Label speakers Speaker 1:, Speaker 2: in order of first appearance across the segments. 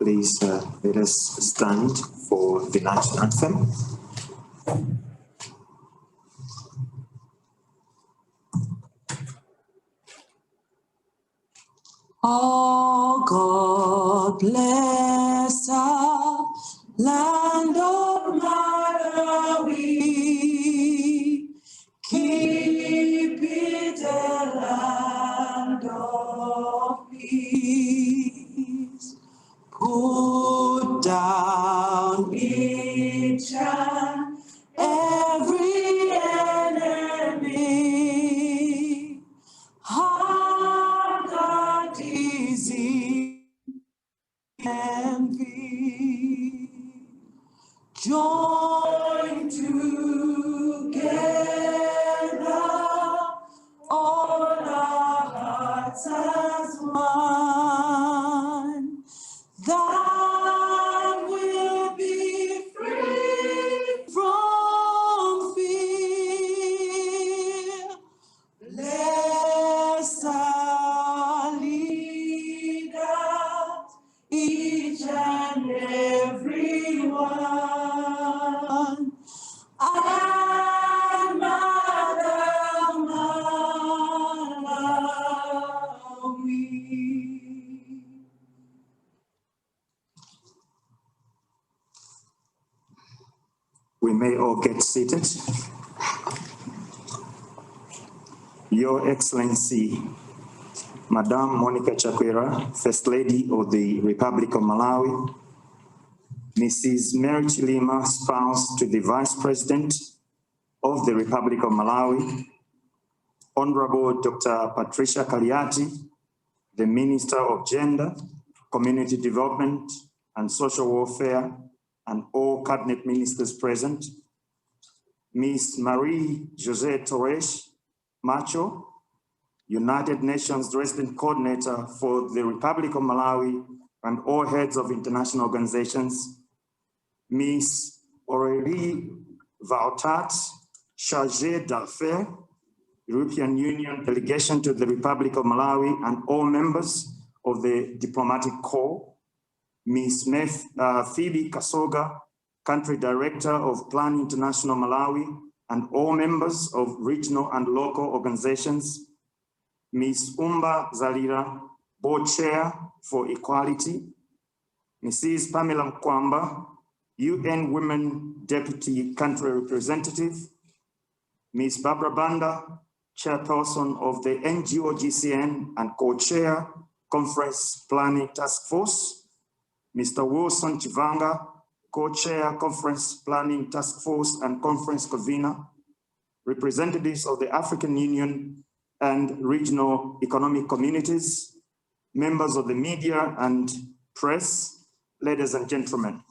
Speaker 1: please let us stand for the national anthem.
Speaker 2: Oh, God bless our land of Malawi. Keep it a land of peace. Put down each and every enemy. Hunger, disease, envy. Join together, all our hearts as one. That will be free from fear. Bless our leaders, each and every one. And Mother Malawi.
Speaker 1: We may all get seated. Your Excellency, Madame Monica Chakwera, First Lady of the Republic of Malawi, Mrs. Mary Chilima, spouse to the Vice President of the Republic of Malawi, Honorable Dr. Patricia Kaliati, the Minister of Gender, Community Development and Social Welfare, and all cabinet ministers present, Ms. Marie José Torres Macho, United Nations Resident Coordinator for the Republic of Malawi and all heads of international organizations, Ms. Aurélie Vautat, Chargée d'Affaires, European Union Delegation to the Republic of Malawi and all members of the Diplomatic Corps, Ms. Phoebe Kasoga, Country Director of Plan International Malawi, and all members of regional and local organizations, Ms. Umba Zalira, Board Chair for Equality, Mrs. Pamela Mkwamba, UN Women Deputy Country Representative, Ms. Barbara Banda, Chairperson of the NGO GCN and Co-Chair, Conference Planning Task Force, Mr. Wilson Chivanga, Co-Chair, Conference Planning Task Force and Conference Convener, representatives of the African Union and regional economic communities, members of the media and press, ladies and gentlemen.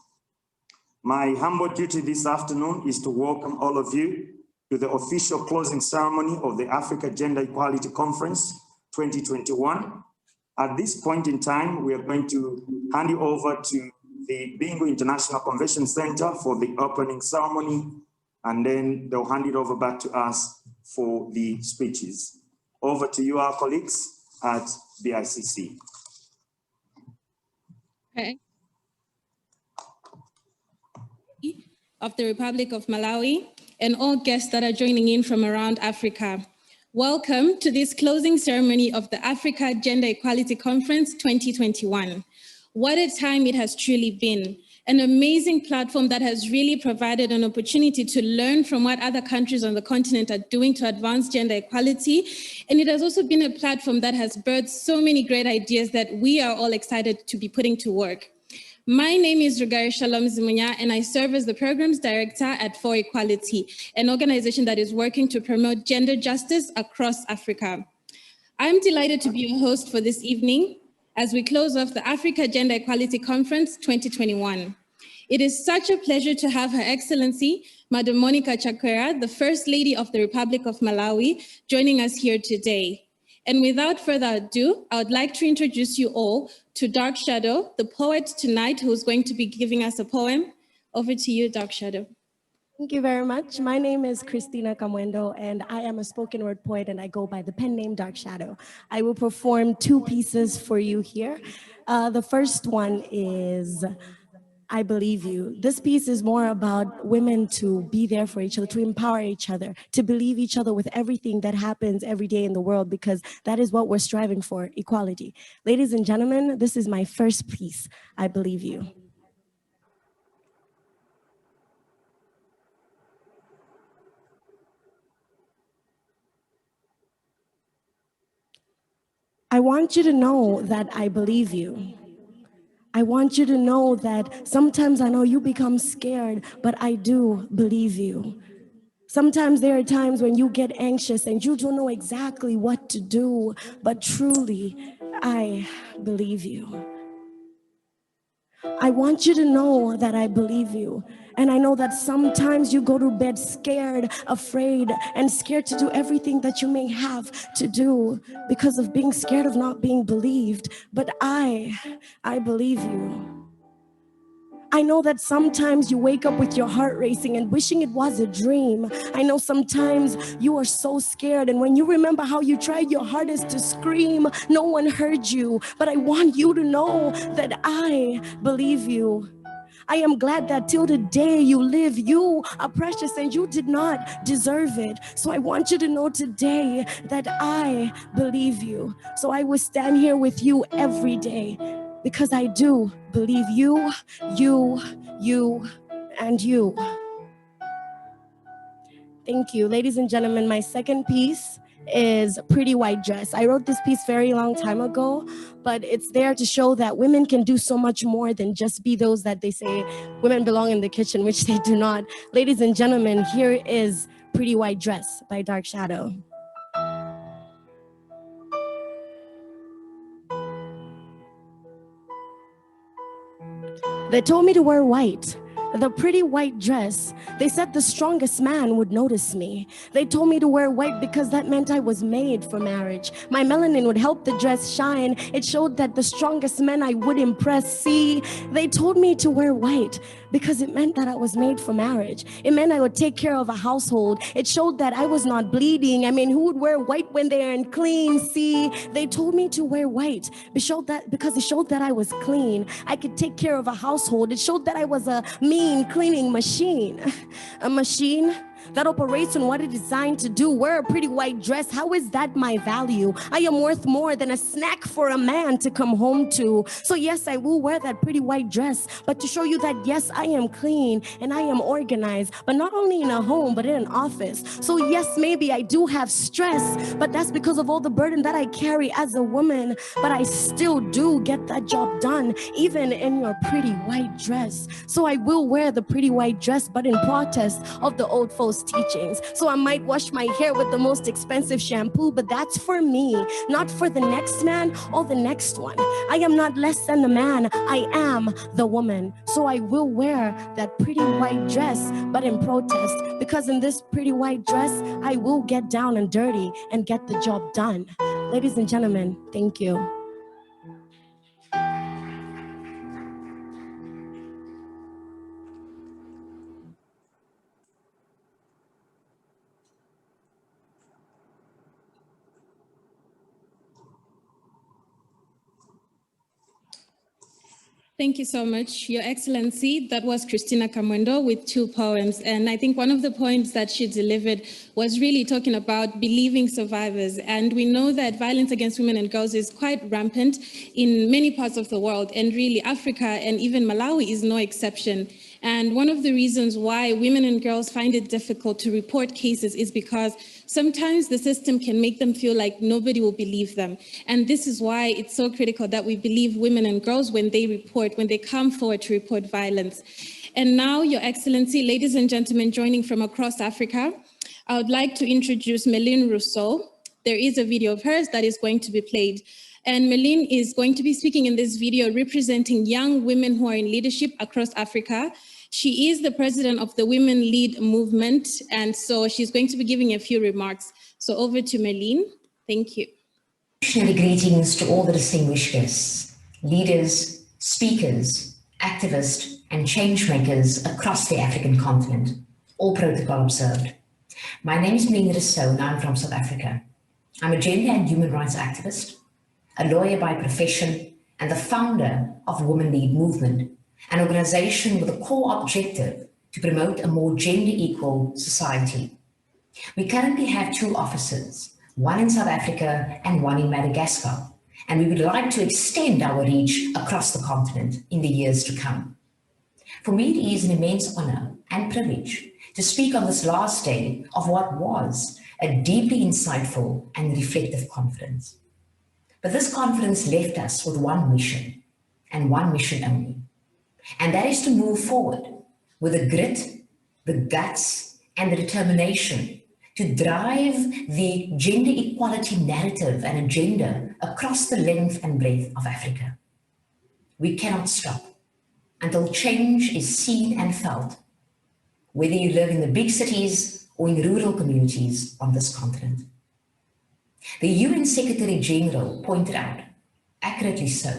Speaker 1: My humble duty this afternoon is to welcome all of you to the official closing ceremony of the Africa Gender Equality Conference 2021. At this point in time, we are going to hand you over to the Bingu International Convention Center for the opening ceremony, and then they'll hand it over back to us for the speeches. Over to you, our colleagues at BICC.
Speaker 3: Okay. Of the Republic of Malawi and all guests that are joining in from around Africa. Welcome to this closing ceremony of the Africa Gender Equality Conference 2021. What a time it has truly been. An amazing platform that has really provided an opportunity to learn from what other countries on the continent are doing to advance gender equality. And it has also been a platform that has birthed so many great ideas that we are all excited to be putting to work. My name is Rugari Shalom Zimunya, and I serve as the Programs Director at For Equality, an organization that is working to promote gender justice across Africa. I'm delighted to be your host for this evening as we close off the Africa Gender Equality Conference 2021. It is such a pleasure to have Her Excellency, Madam Monica Chakwera, the First Lady of the Republic of Malawi, joining us here today. And without further ado, I would like to introduce you all to Dark Shadow, the poet tonight, who's going to be giving us a poem. Over to you, Dark Shadow.
Speaker 4: Thank you very much. My name is Christina Camwendo, and I am a spoken word poet, and I go by the pen name Dark Shadow. I will perform two pieces for you here. The first one is I Believe You. This piece is more about women to be there for each other, to empower each other, to believe each other with everything that happens every day in the world, because that is what we're striving for, equality. Ladies and gentlemen, this is my first piece, I Believe You. I want you to know that I believe you. I want you to know that sometimes I know you become scared, but I do believe you. Sometimes there are times when you get anxious and you don't know exactly what to do, but truly, I believe you. I want you to know that I believe you. And I know that sometimes you go to bed scared, afraid, and scared to do everything that you may have to do because of being scared of not being believed. But I believe you. I know that sometimes you wake up with your heart racing and wishing it was a dream. I know sometimes you are so scared, and when you remember how you tried your hardest to scream, no one heard you. But I want you to know that I believe you. I am glad that till the day you live, you are precious and you did not deserve it. So I want you to know today that I believe you. So I will stand here with you every day because I do believe you, and you. Thank you. Ladies and gentlemen, my second piece is Pretty White Dress. I wrote this piece very long time ago, but it's there to show that women can do so much more than just be those that they say women belong in the kitchen, which they do not. Ladies and gentlemen, here is Pretty White Dress by Dark Shadow. They told me to wear white, the pretty white dress. They said the strongest man would notice me. They told me to wear white because that meant I was made for marriage. My melanin would help the dress shine. It showed that the strongest men I would impress. See, they told me to wear white because it meant that I was made for marriage. It meant I would take care of a household. It showed that I was not bleeding. I mean, who would wear white when they aren't clean? See, they told me to wear white because it showed that I was clean. I could take care of a household. It showed that I was a mean cleaning machine. A machine that operates on what it's designed to do. Wear a pretty white dress. How is that my value? I am worth more than a snack for a man to come home to. So yes, I will wear that pretty white dress, but to show you that yes, I am clean and I am organized, but not only in a home, but in an office. So yes, maybe I do have stress, but that's because of all the burden that I carry as a woman, but I still do get that job done, even in your pretty white dress. So I will wear the pretty white dress, but in protest of the old folks' teachings. So I might wash my hair with the most expensive shampoo, but that's for me, not for the next man or the next one. I am not less than the man. I am the woman. So I will wear that pretty white dress, but in protest, because in this pretty white dress, I will get down and dirty and get the job done. Ladies and gentlemen, thank you.
Speaker 3: Thank you so much, Your Excellency. That was Christina Camwendo with 2 poems. And I think one of the poems that she delivered was really talking about believing survivors. And we know that violence against women and girls is quite rampant in many parts of the world. And really, Africa and even Malawi is no exception. And one of the reasons why women and girls find it difficult to report cases is because sometimes the system can make them feel like nobody will believe them. And this is why it's so critical that we believe women and girls when they report, when they come forward to report violence. And now, Your Excellency, ladies and gentlemen, joining from across Africa, I would like to introduce Meline Rousseau. There is a video of hers that is going to be played. And Meline is going to be speaking in this video representing young women who are in leadership across Africa. She is the president of the Women Lead Movement, and so she's going to be giving a few remarks. So over to Meline. Thank you.
Speaker 5: Greetings to all the distinguished guests, leaders, speakers, activists, and change makers across the African continent. All protocol observed. My name is Mlingere Rousseau and I'm from South Africa. I'm a gender and human rights activist, a lawyer by profession, and the founder of Women Lead Movement, an organization with a core objective to promote a more gender equal society. We currently have 2 offices, one in South Africa and one in Madagascar, and we would like to extend our reach across the continent in the years to come. For me, it is an immense honor and privilege to speak on this last day of what was a deeply insightful and reflective conference. But this conference left us with one mission, and one mission only, and that is to move forward with the grit, the guts, and the determination to drive the gender equality narrative and agenda across the length and breadth of Africa. We cannot stop until change is seen and felt, whether you live in the big cities or in rural communities on this continent. The UN Secretary General pointed out, accurately so,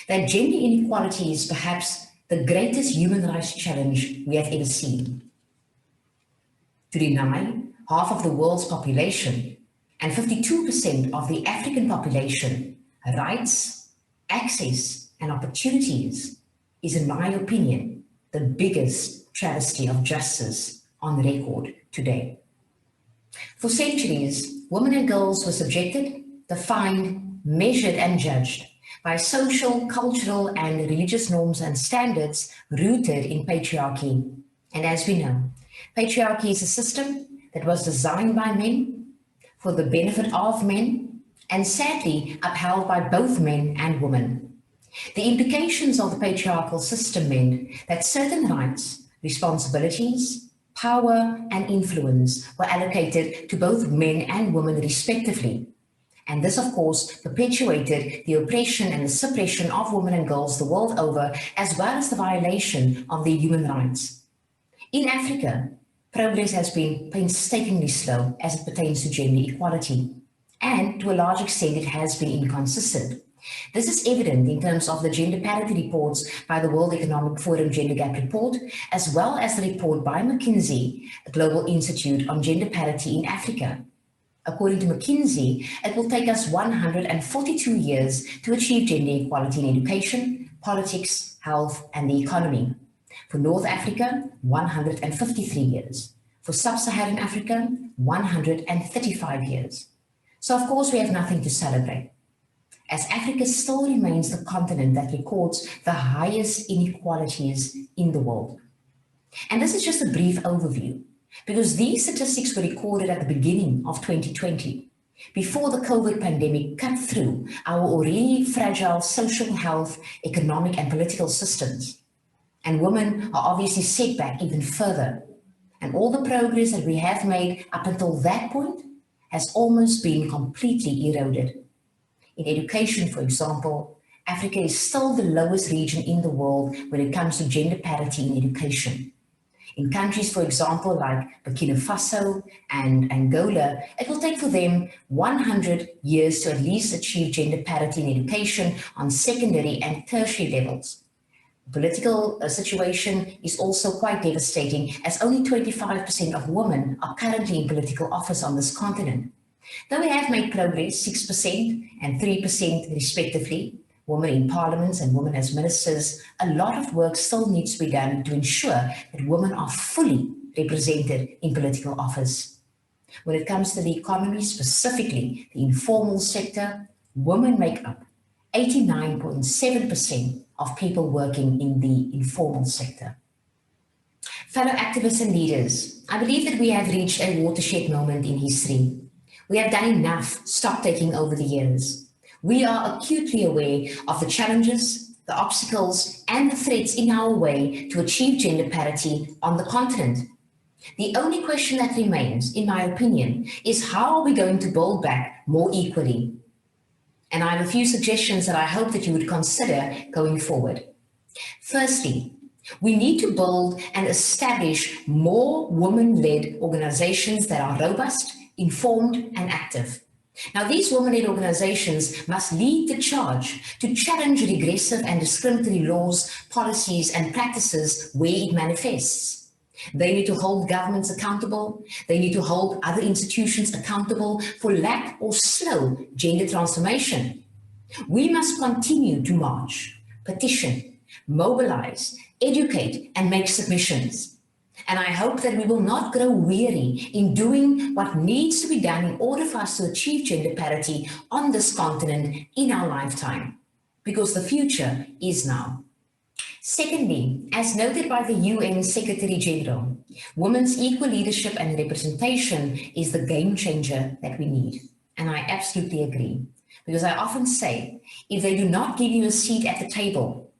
Speaker 5: that gender inequality is perhaps the greatest human rights challenge we have ever seen. To deny half of the world's population and 52% of the African population rights, access, and opportunities is, in my opinion, the biggest travesty of justice on record today. For centuries, women and girls were subjected, defined, measured, and judged by social, cultural, and religious norms and standards rooted in patriarchy. And as we know, patriarchy is a system that was designed by men for the benefit of men and sadly upheld by both men and women. The implications of the patriarchal system meant that certain rights, responsibilities, power, and influence were allocated to both men and women respectively. And this, of course, perpetuated the oppression and the suppression of women and girls the world over, as well as the violation of their human rights. In Africa, progress has been painstakingly slow as it pertains to gender equality, and to a large extent it has been inconsistent. This is evident in terms of the gender parity reports by the World Economic Forum Gender Gap Report, as well as the report by McKinsey, a global institute on gender parity in Africa. According to McKinsey, it will take us 142 years to achieve gender equality in education, politics, health, and the economy. For North Africa, 153 years. For Sub-Saharan Africa, 135 years. So of course we have nothing to celebrate, as Africa still remains the continent that records the highest inequalities in the world. And this is just a brief overview, because these statistics were recorded at the beginning of 2020, before the COVID pandemic cut through our already fragile social, health, economic, and political systems. And women are obviously set back even further. And all the progress that we have made up until that point has almost been completely eroded. In education, for example, Africa is still the lowest region in the world when it comes to gender parity in education. In countries, for example, like Burkina Faso and Angola, it will take for them 100 years to at least achieve gender parity in education on secondary and tertiary levels. The political situation is also quite devastating, as only 25% of women are currently in political office on this continent. Though we have made progress, 6% and 3% respectively, women in parliaments and women as ministers, a lot of work still needs to be done to ensure that women are fully represented in political office. When it comes to the economy, specifically the informal sector, women make up 89.7% of people working in the informal sector. Fellow activists and leaders, I believe that we have reached a watershed moment in history. We have done enough stock-taking over the years. We are acutely aware of the challenges, the obstacles, and the threats in our way to achieve gender parity on the continent. The only question that remains, in my opinion, is how are we going to build back more equally? And I have a few suggestions that I hope that you would consider going forward. Firstly, we need to build and establish more women-led organizations that are robust, informed, and active. Now, these women-led organizations must lead the charge to challenge regressive and discriminatory laws, policies, and practices where it manifests. They need to hold governments accountable. They need to hold other institutions accountable for lack or slow gender transformation. We must continue to march, petition, mobilize, educate, and make submissions. And I hope that we will not grow weary in doing what needs to be done in order for us to achieve gender parity on this continent in our lifetime, because the future is now. Secondly, as noted by the UN Secretary General, women's equal leadership and representation is the game changer that we need. And I absolutely agree, because I often say, if they do not give you a seat at the table,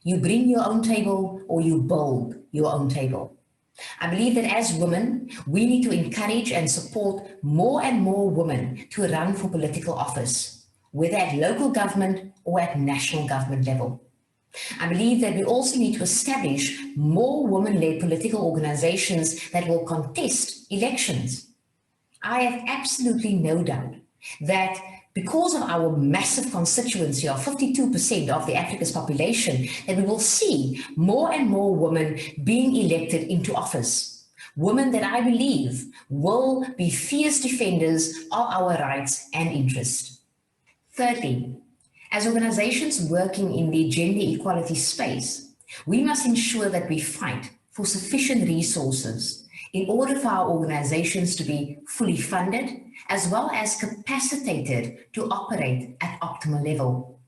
Speaker 5: you bring your own table or you build your own table. I believe that as women, we need to encourage and support more and more women to run for political office, whether at local government or at national government level. I believe that we also need to establish more women-led political organizations that will contest elections. I have absolutely no doubt that because of our massive constituency of 52% of the Africa's population, that we will see more and more women being elected into office. Women that I believe will be fierce defenders of our rights and interests. Thirdly, as organizations working in the gender equality space, we must ensure that we fight for sufficient resources in order for our organizations to be fully funded, as well as capacitated to operate at optimal level.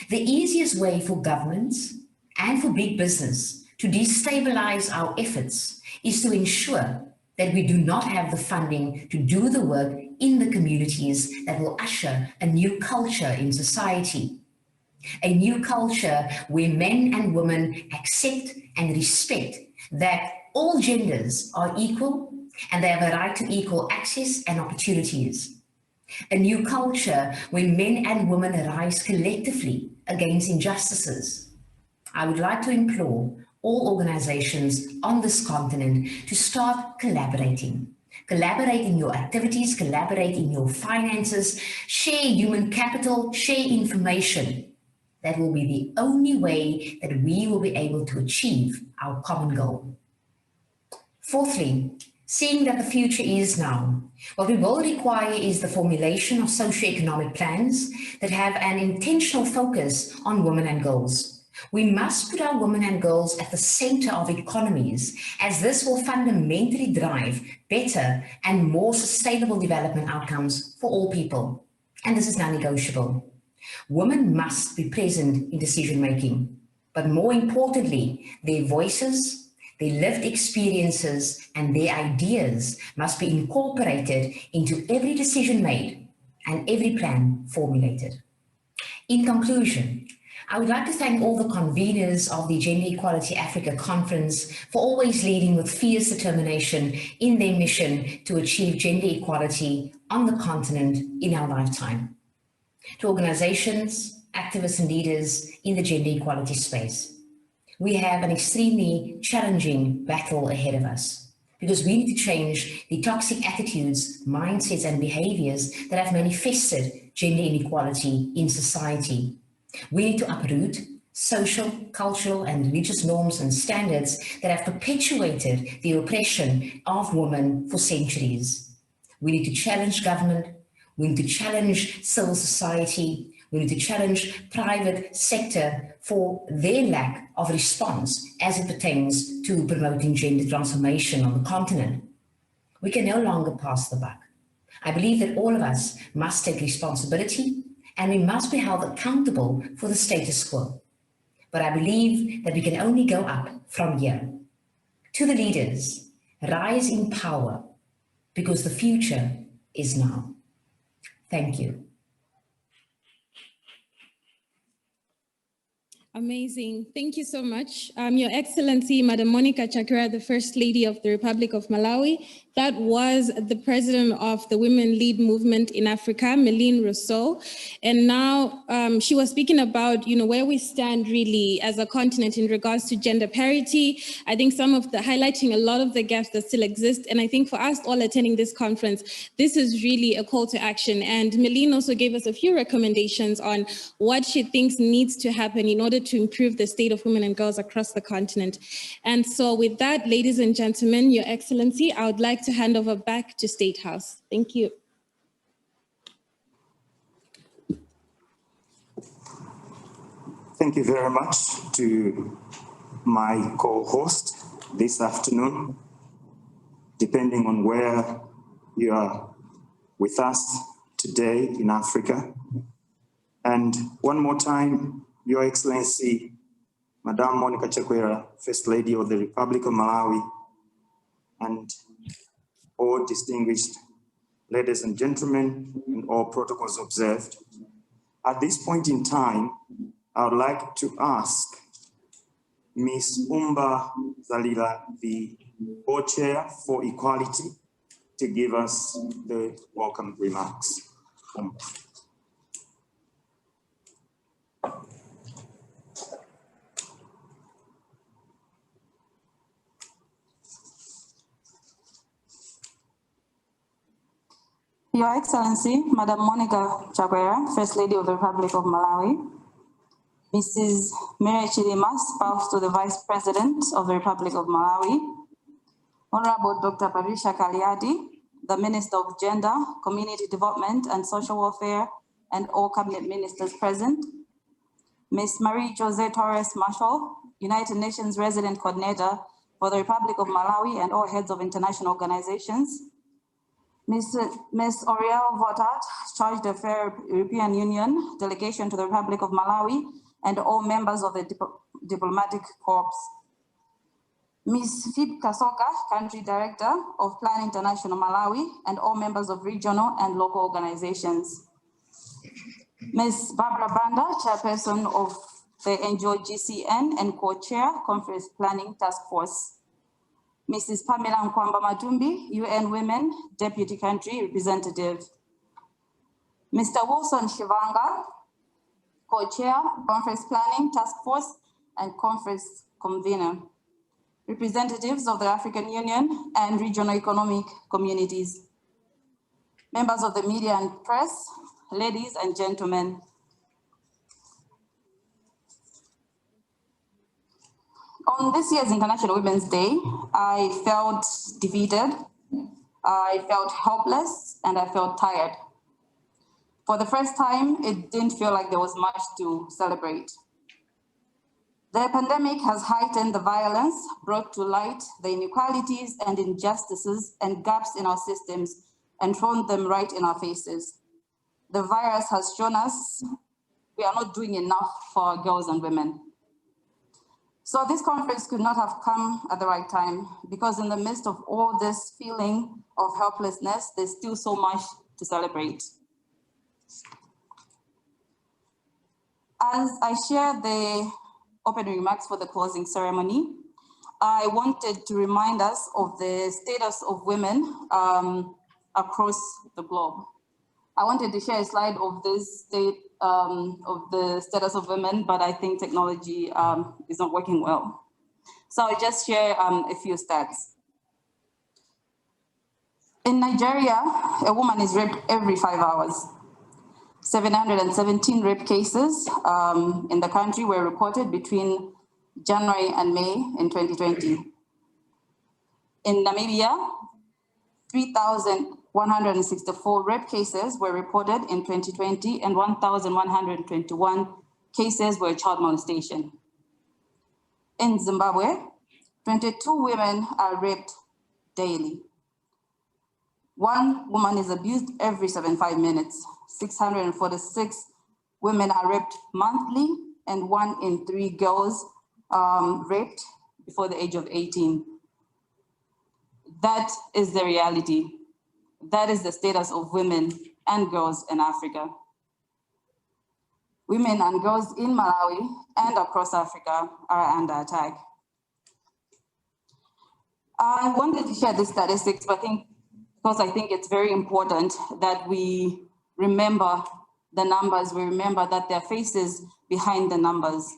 Speaker 5: The easiest way for governments and for big business to destabilize our efforts is to ensure that we do not have the funding to do the work in the communities that will usher a new culture in society. A new culture where men and women accept and respect that all genders are equal and they have a right to equal access and opportunities. A new culture where men and women rise collectively against injustices. I would like to implore all organizations on this continent to start collaborating. Collaborate in your activities, collaborate in your finances, share human capital, share information. That will be the only way that we will be able to achieve our common goal. Fourthly, seeing that the future is now, what we will require is the formulation of socioeconomic plans that have an intentional focus on women and girls. We must put our women and girls at the center of economies, as this will fundamentally drive better and more sustainable development outcomes for all people. And this is non-negotiable. Women must be present in decision-making, but more importantly, their voices, their lived experiences, and their ideas must be incorporated into every decision made and every plan formulated. In conclusion, I would like to thank all the conveners of the Gender Equality Africa Conference for always leading with fierce determination in their mission to achieve gender equality on the continent in our lifetime. To organizations, activists and leaders in the gender equality space, we have an extremely challenging battle ahead of us, because we need to change the toxic attitudes, mindsets and behaviors that have manifested gender inequality in society. We need to uproot social, cultural and religious norms and standards that have perpetuated the oppression of women for centuries. We need to challenge government. We need to challenge civil society. We need to challenge private sector for their lack of response as it pertains to promoting gender transformation on the continent. We can no longer pass the buck. I believe that all of us must take responsibility and we must be held accountable for the status quo. But I believe that we can only go up from here. To the leaders, rise in power, because the future is now. Thank you.
Speaker 3: Amazing. Thank you so much. Your Excellency, Madam Monica Chakwera, the First Lady of the Republic of Malawi. That was the president of the Women Lead Movement in Africa, Meline Rousseau. And now she was speaking about, where we stand really as a continent in regards to gender parity. I think highlighting a lot of the gaps that still exist. And I think for us all attending this conference, this is really a call to action. And Meline also gave us a few recommendations on what she thinks needs to happen in order to improve the state of women and girls across the continent. And so with that, ladies and gentlemen, Your Excellency, I would like to hand over back to State House. Thank you.
Speaker 1: Thank you very much to my co-host this afternoon, depending on where you are with us today in Africa. And one more time, Your Excellency, Madam Monica Chakwera, First Lady of the Republic of Malawi, and all distinguished ladies and gentlemen, and all protocols observed. At this point in time, I would like to ask Ms. Umba Zalila, the Co-Chair for Equality, to give us the welcome remarks.
Speaker 6: Your Excellency, Madam Monica Chakwera, First Lady of the Republic of Malawi, Mrs. Mary Chilima, spouse to the Vice President of the Republic of Malawi, Honorable Dr. Patricia Kaliadi, the Minister of Gender, Community Development and Social Welfare, and all cabinet ministers present, Ms. Marie Jose Torres Marshall, United Nations Resident Coordinator for the Republic of Malawi and all heads of international organizations, Ms. Oriel Votat, Charge d'Affaires European Union, Delegation to the Republic of Malawi, and all members of the Diplomatic Corps. Ms. Fib Kasoka, Country Director of Plan International Malawi, and all members of regional and local organizations. Ms. Barbara Banda, Chairperson of the NGO GCN and Co-Chair, Conference Planning Task Force. Mrs. Pamela Nkwamba Matumbi, UN Women, Deputy Country Representative. Mr. Wilson Shivanga, Co-Chair, Conference Planning Task Force and Conference Convener. Representatives of the African Union and regional economic communities. Members of the media and press, ladies and gentlemen. On this year's International Women's Day, I felt defeated, I felt helpless, and I felt tired. For the first time, it didn't feel like there was much to celebrate. The pandemic has heightened the violence, brought to light the inequalities and injustices and gaps in our systems, and thrown them right in our faces. The virus has shown us we are not doing enough for our girls and women. So this conference could not have come at the right time, because in the midst of all this feeling of helplessness, there's still so much to celebrate. As I share the opening remarks for the closing ceremony, I wanted to remind us of the status of women across the globe. I wanted to share a slide of this state of the status of women, but I think technology is not working well. So I'll just share a few stats. In Nigeria, a woman is raped every 5 hours. 717 rape cases in the country were reported between January and May in 2020. In Namibia, 3,164 rape cases were reported in 2020 and 1,121 cases were child molestation. In Zimbabwe, 22 women are raped daily. 1 woman is abused every 75 minutes. 646 women are raped monthly, and 1 in 3 girls raped before the age of 18. That is the reality. That is the status of women and girls in Africa. Women and girls in Malawi and across Africa are under attack. I wanted to share these statistics, but because I think it's very important that we remember the numbers, we remember that there are faces behind the numbers.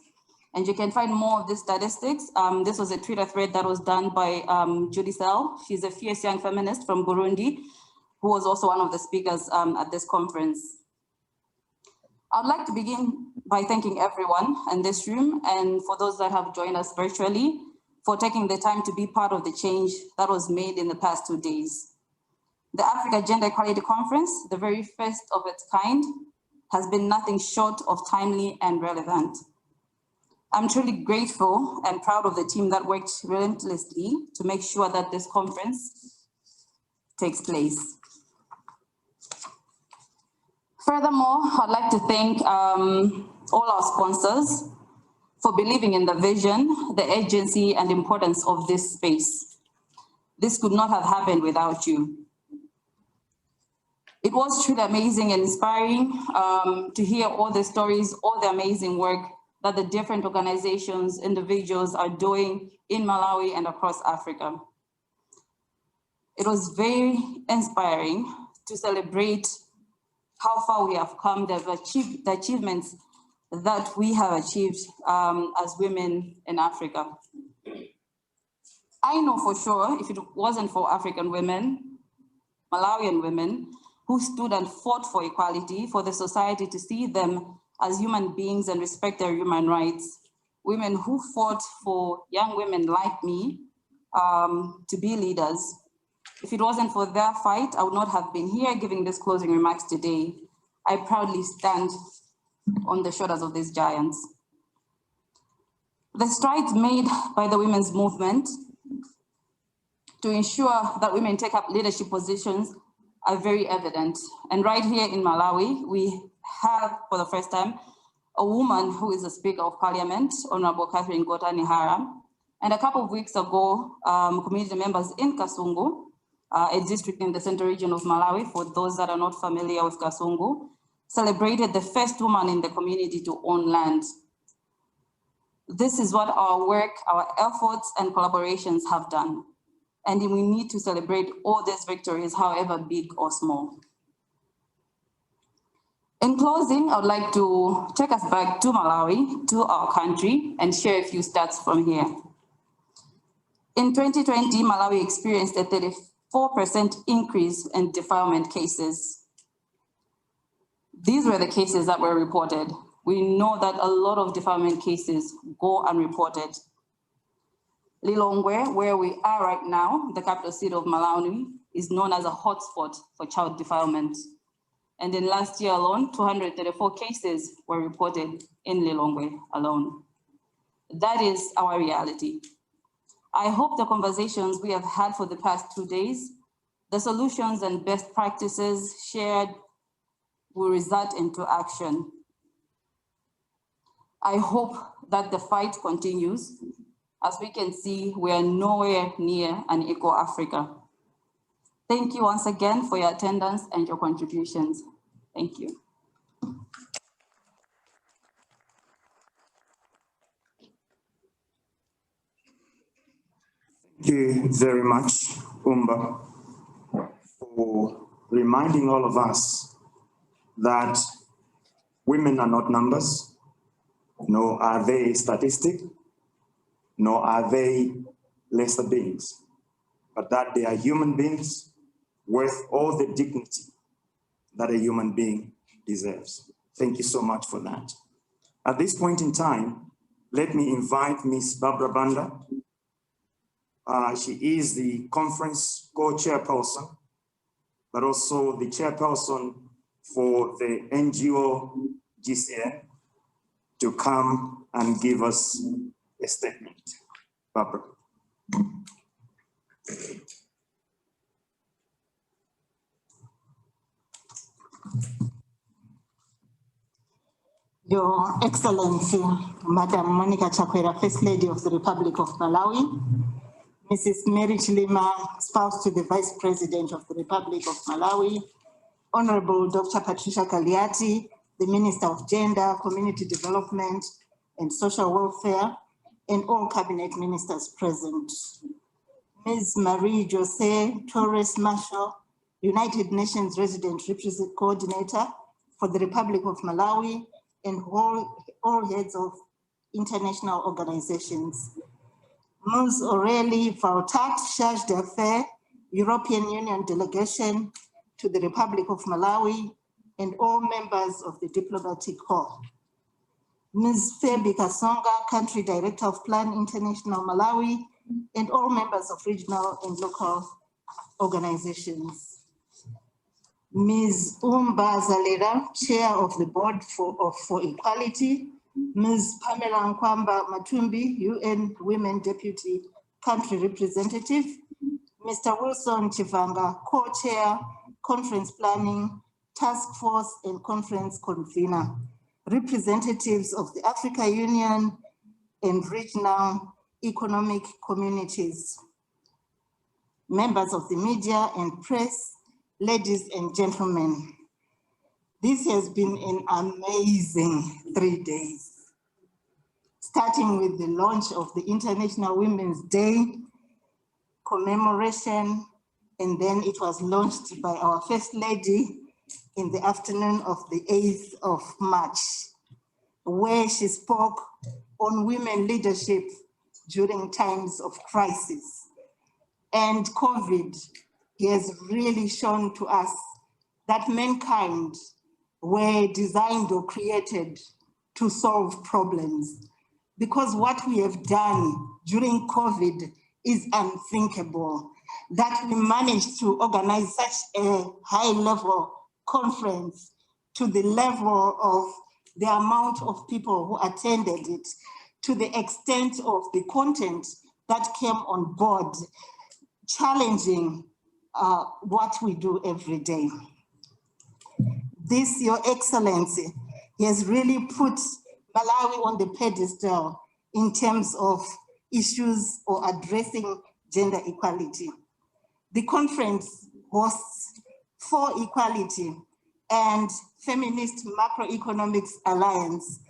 Speaker 6: And you can find more of these statistics. This was a Twitter thread that was done by Judy Sell. She's a fierce young feminist from Burundi, who was also one of the speakers at this conference. I'd like to begin by thanking everyone in this room and for those that have joined us virtually for taking the time to be part of the change that was made in the past 2 days. The Africa Gender Equality Conference, the very first of its kind, has been nothing short of timely and relevant. I'm truly grateful and proud of the team that worked relentlessly to make sure that this conference takes place. Furthermore, I'd like to thank all our sponsors for believing in the vision, the urgency, and importance of this space. This could not have happened without you. It was truly amazing and inspiring to hear all the stories, all the amazing work that the different organizations, individuals are doing in Malawi and across Africa. It was very inspiring to celebrate how far we have come, the achievements that we have achieved as women in Africa. I know for sure, if it wasn't for African women, Malawian women, who stood and fought for equality, for the society to see them as human beings and respect their human rights, women who fought for young women like me to be leaders. If it wasn't for their fight, I would not have been here giving these closing remarks today. I proudly stand on the shoulders of these giants. The strides made by the women's movement to ensure that women take up leadership positions are very evident. And right here in Malawi, we have, for the first time, a woman who is the Speaker of Parliament, Honorable Catherine Gota-Nihara. And a couple of weeks ago, community members in Kasungu, a district in the central region of Malawi, for those that are not familiar with Kasungu, celebrated the first woman in the community to own land. This is what our work, our efforts and collaborations have done. And we need to celebrate all these victories, however big or small. In closing, I would like to take us back to Malawi, to our country, and share a few stats from here. In 2020, Malawi experienced a 34% increase in defilement cases. These were the cases that were reported. We know that a lot of defilement cases go unreported. Lilongwe, where we are right now, the capital city of Malawi, is known as a hotspot for child defilement. And in last year alone, 234 cases were reported in Lilongwe alone. That is our reality. I hope the conversations we have had for the past 2 days, the solutions and best practices shared will result into action. I hope that the fight continues. As we can see, we are nowhere near an equal Africa. Thank you once again for your attendance and your contributions. Thank you.
Speaker 1: Thank you very much, Umba, for reminding all of us that women are not numbers, nor are they statistics, nor are they lesser beings, but that they are human beings worth all the dignity that a human being deserves. Thank you so much for that. At this point in time, let me invite Ms. Barbara Banda. She is the conference co-chairperson, but also the chairperson for the NGO GCN, to come and give us a statement. Barbara.
Speaker 7: Your Excellency, Madam Monica Chakwera, First Lady of the Republic of Malawi, Mrs. Mary Chilima, spouse to the Vice President of the Republic of Malawi, Honorable Dr. Patricia Kaliati, the Minister of Gender, Community Development and Social Welfare, and all cabinet ministers present. Ms. Marie Jose Torres Marshall, United Nations Resident Representative Coordinator for the Republic of Malawi, and all heads of international organizations. Ms. Aurélie Valtat, Charge d'Affaires, European Union Delegation to the Republic of Malawi, and all members of the diplomatic corps. Ms. Febi Kasonga, Country Director of Plan International Malawi, and all members of regional and local organizations. Ms. Umba Zalera, Chair of the Board for Equality, Ms. Pamela Nkwamba Matumbi, UN Women Deputy Country Representative, Mr. Wilson Chivanga, Co-Chair, Conference Planning, Task Force and Conference Convener, representatives of the Africa Union and regional economic communities, members of the media and press, ladies and gentlemen. This has been an amazing 3 days, starting with the launch of the International Women's Day commemoration, and then it was launched by our First Lady in the afternoon of the 8th of March, where she spoke on women leadership during times of crisis. And COVID has really shown to us that mankind were designed or created to solve problems, because what we have done during COVID is unthinkable, that we managed to organize such a high-level conference to the level of the amount of people who attended it, to the extent of the content that came on board, challenging what we do every day. This, Your Excellency, has really put Malawi on the pedestal in terms of issues or addressing gender equality. The conference hosts For Equality and Feminist Macroeconomics Alliance,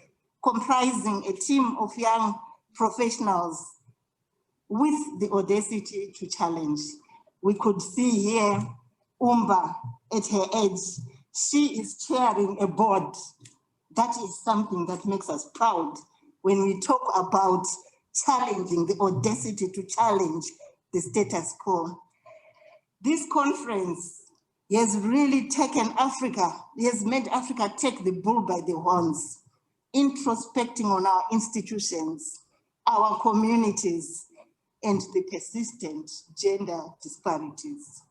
Speaker 7: comprising a team of young professionals with the audacity to challenge. We could see here Umba at her age. She is chairing a board. That is something that makes us proud when we talk about challenging, the audacity to challenge the status quo. This conference has really taken Africa, has made Africa take the bull by the horns, introspecting on our institutions, our communities, and the persistent gender disparities.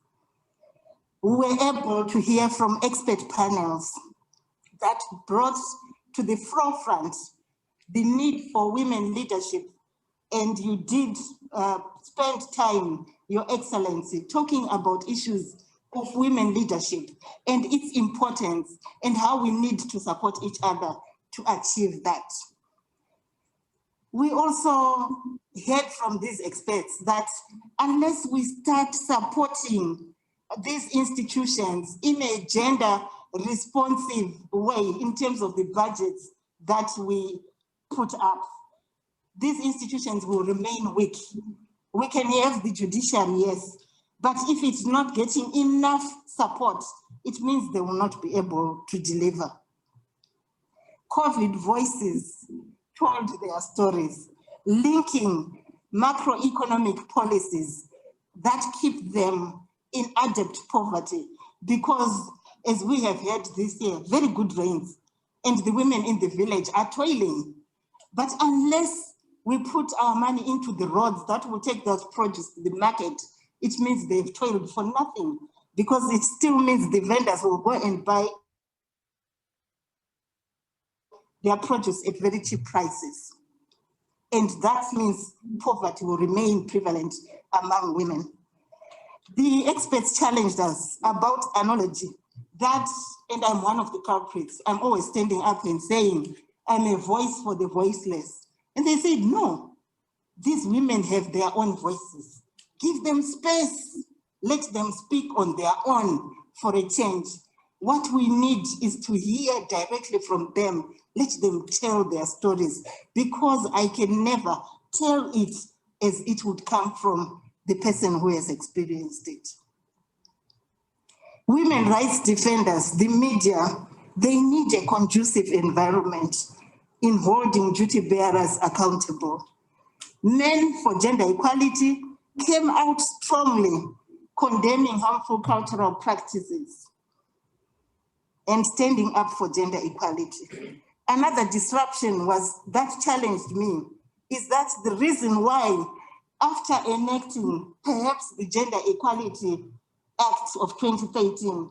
Speaker 7: We were able to hear from expert panels that brought to the forefront the need for women leadership, and you did spend time, Your Excellency, talking about issues of women leadership and its importance and how we need to support each other to achieve that. We also heard from these experts that unless we start supporting these institutions in a gender responsive way in terms of the budgets that we put up, these institutions will remain weak. We can have the judiciary, yes, but if it's not getting enough support, it means they will not be able to deliver. COVID voices told their stories, linking macroeconomic policies that keep them in adept poverty, because as we have heard this year, very good rains, and the women in the village are toiling. But unless we put our money into the roads that will take those produce to the market, it means they've toiled for nothing, because it still means the vendors will go and buy their produce at very cheap prices. And that means poverty will remain prevalent among women. The experts challenged us about analogy that, and I'm one of the culprits, I'm always standing up and saying, I'm a voice for the voiceless. And they said, no, these women have their own voices. Give them space, let them speak on their own for a change. What we need is to hear directly from them. Let them tell their stories, because I can never tell it as it would come from the person who has experienced it. Women rights defenders, the media, they need a conducive environment in holding duty bearers accountable. Men for Gender Equality came out strongly condemning harmful cultural practices and standing up for gender equality. another disruption was that challenged me is that the reason why after enacting perhaps the Gender Equality Act of 2013,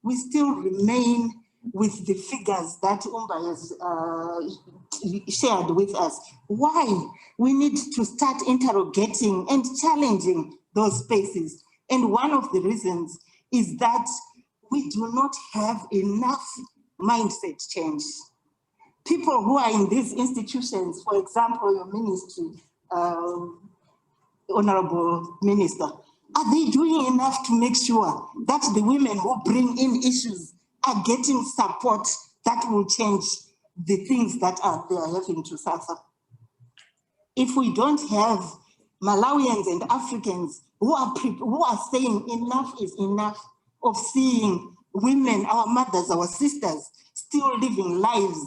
Speaker 7: we still remain with the figures that Umba has shared with us. Why? We need to start interrogating and challenging those spaces. And one of the reasons is that we do not have enough mindset change. People who are in these institutions, for example, your ministry, Honorable Minister, are they doing enough to make sure that the women who bring in issues are getting support that will change the things that they are having to suffer? If we don't have Malawians and Africans who are saying enough is enough, of seeing women, our mothers, our sisters, still living lives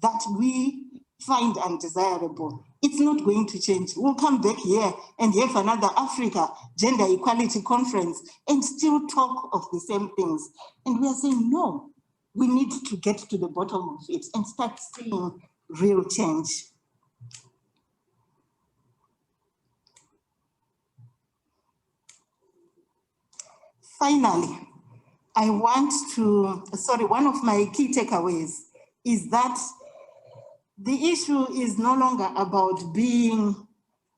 Speaker 7: that we find undesirable, it's not going to change. We'll come back here and have another Africa Gender Equality Conference and still talk of the same things. And we are saying, no, we need to get to the bottom of it and start seeing real change. Finally, I want to, one of my key takeaways is that the issue is no longer about being,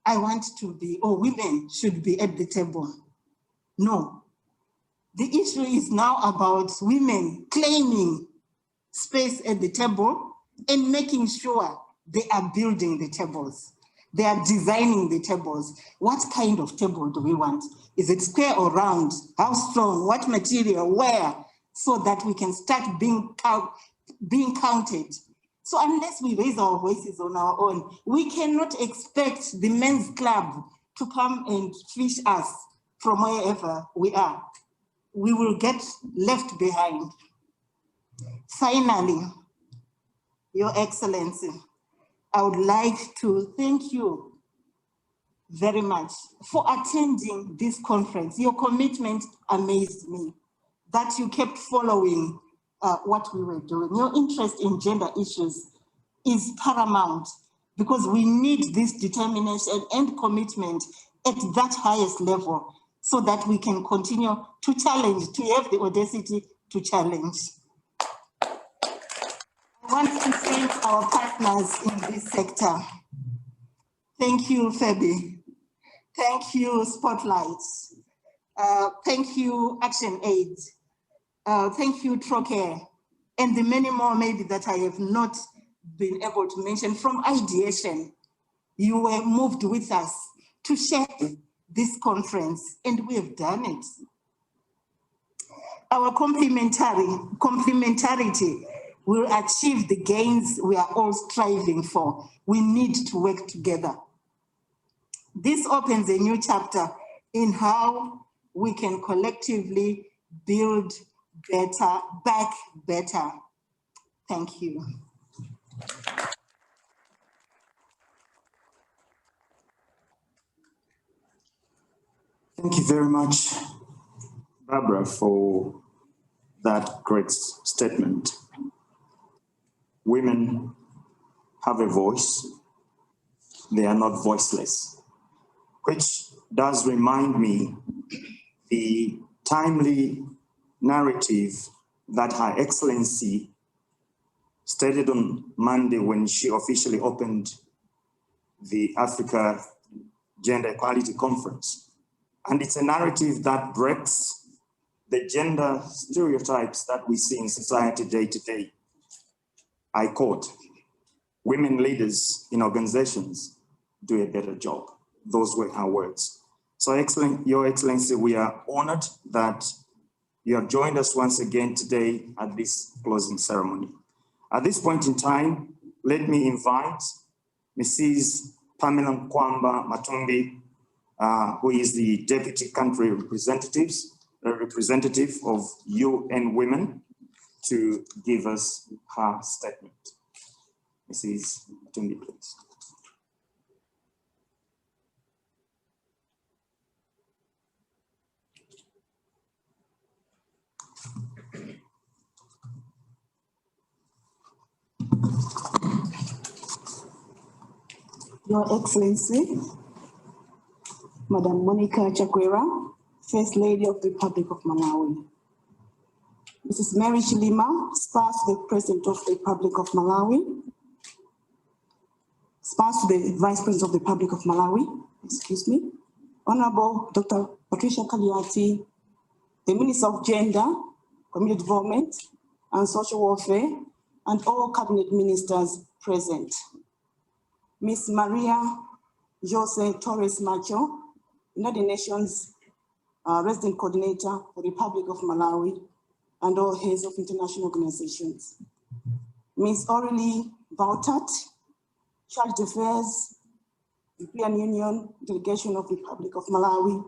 Speaker 7: I want to be, or women should be at the table. No. The issue is now about women claiming space at the table and making sure they are building the tables. They are designing the tables. What kind of table do we want? Is it square or round? How strong? What material? Where? So that we can start being counted. So unless we raise our voices on our own, we cannot expect the men's club to come and fish us from wherever we are. We will get left behind. Finally, Your Excellency, I would like to thank you very much for attending this conference. Your commitment amazed me, that you kept following what we were doing. Your interest in gender issues is paramount because we need this determination and commitment at that highest level so that we can continue to challenge, to have the audacity to challenge. I want to thank our partners in this sector. Thank you, Fabi. Thank you, Spotlight. Thank you, Action Aid. Thank you, Trocare, and the many more maybe that I have not been able to mention. From ideation, you were moved with us to shape this conference, and we have done it. Our complementarity will achieve the gains we are all striving for. We need to work together. This opens a new chapter in how we can collectively build better, back better. Thank you.
Speaker 1: Thank you very much, Barbara, for that great statement. Women have a voice. They are not voiceless, which does remind me the timely narrative that Her Excellency stated on Monday when she officially opened the Africa Gender Equality Conference. And it's a narrative that breaks the gender stereotypes that we see in society day to day. I quote, "Women leaders in organizations do a better job." Those were her words. So Your Excellency, we are honored that you have joined us once again today at this closing ceremony. At this point in time, let me invite Mrs. Pamela Nkwamba Matumbi, who is the Deputy Country Representative of UN Women, to give us her statement. Mrs. Matumbi, please.
Speaker 8: Your Excellency, Madam Monica Chakwera, First Lady of the Republic of Malawi. Mrs. Mary Chilima, spouse to the President of the Republic of Malawi. Spouse to the Vice President of the Republic of Malawi, excuse me. Honorable Dr. Patricia Kaliati, the Minister of Gender, Community Development, and Social Welfare, and all cabinet ministers present. Ms. Maria Jose Torres Macho, United Nations Resident Coordinator for the Republic of Malawi, and all heads of international organizations. Ms. Aurelie Bautat, Charge Affairs, European Union Delegation of the Republic of Malawi,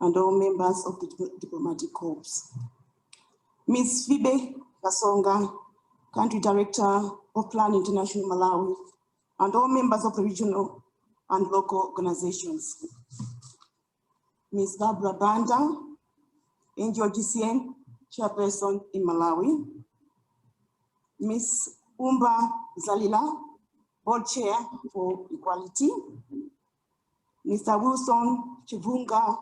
Speaker 8: and all members of the Diplomatic Corps. Ms. Phoebe Kasonga, Country Director of Plan International Malawi, and all members of the regional and local organizations. Ms. Barbara Banda, NGO GCN, Chairperson in Malawi. Ms. Umba Zalila, Board Chair for Equality. Mr. Wilson Chivunga,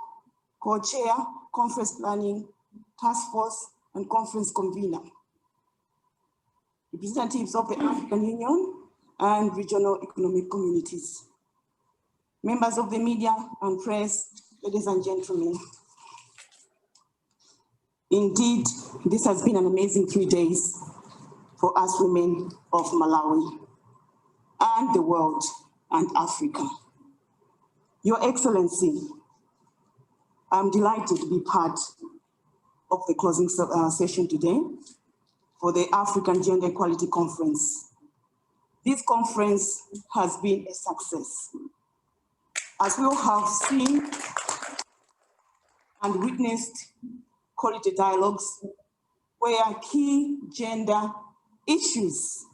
Speaker 8: Co-Chair, Conference Planning, Task Force, and Conference Convener. Representatives of the African Union and regional economic communities. Members of the media and press, ladies and gentlemen. Indeed, this has been an amazing 3 days for us women of Malawi and the world and Africa. Your Excellency, I'm delighted to be part of the closing session today for the African Gender Equality Conference. This conference has been a success. As we all have seen and witnessed quality dialogues where key gender issues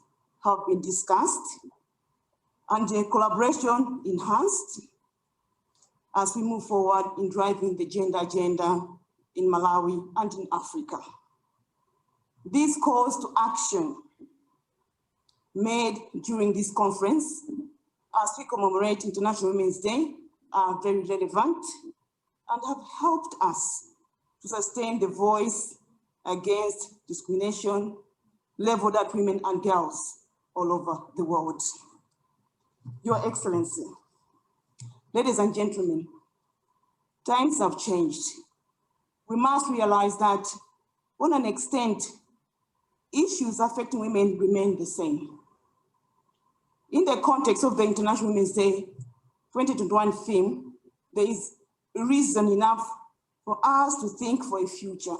Speaker 8: have been discussed and the collaboration enhanced as we move forward in driving the gender agenda in Malawi and in Africa. These calls to action made during this conference as we commemorate International Women's Day are very relevant and have helped us to sustain the voice against discrimination leveled at women and girls all over the world. Your Excellency, ladies and gentlemen, times have changed. We must realize that, on an extent, issues affecting women remain the same. In the context of the International Women's Day 2021 theme, there is reason enough for us to think for a future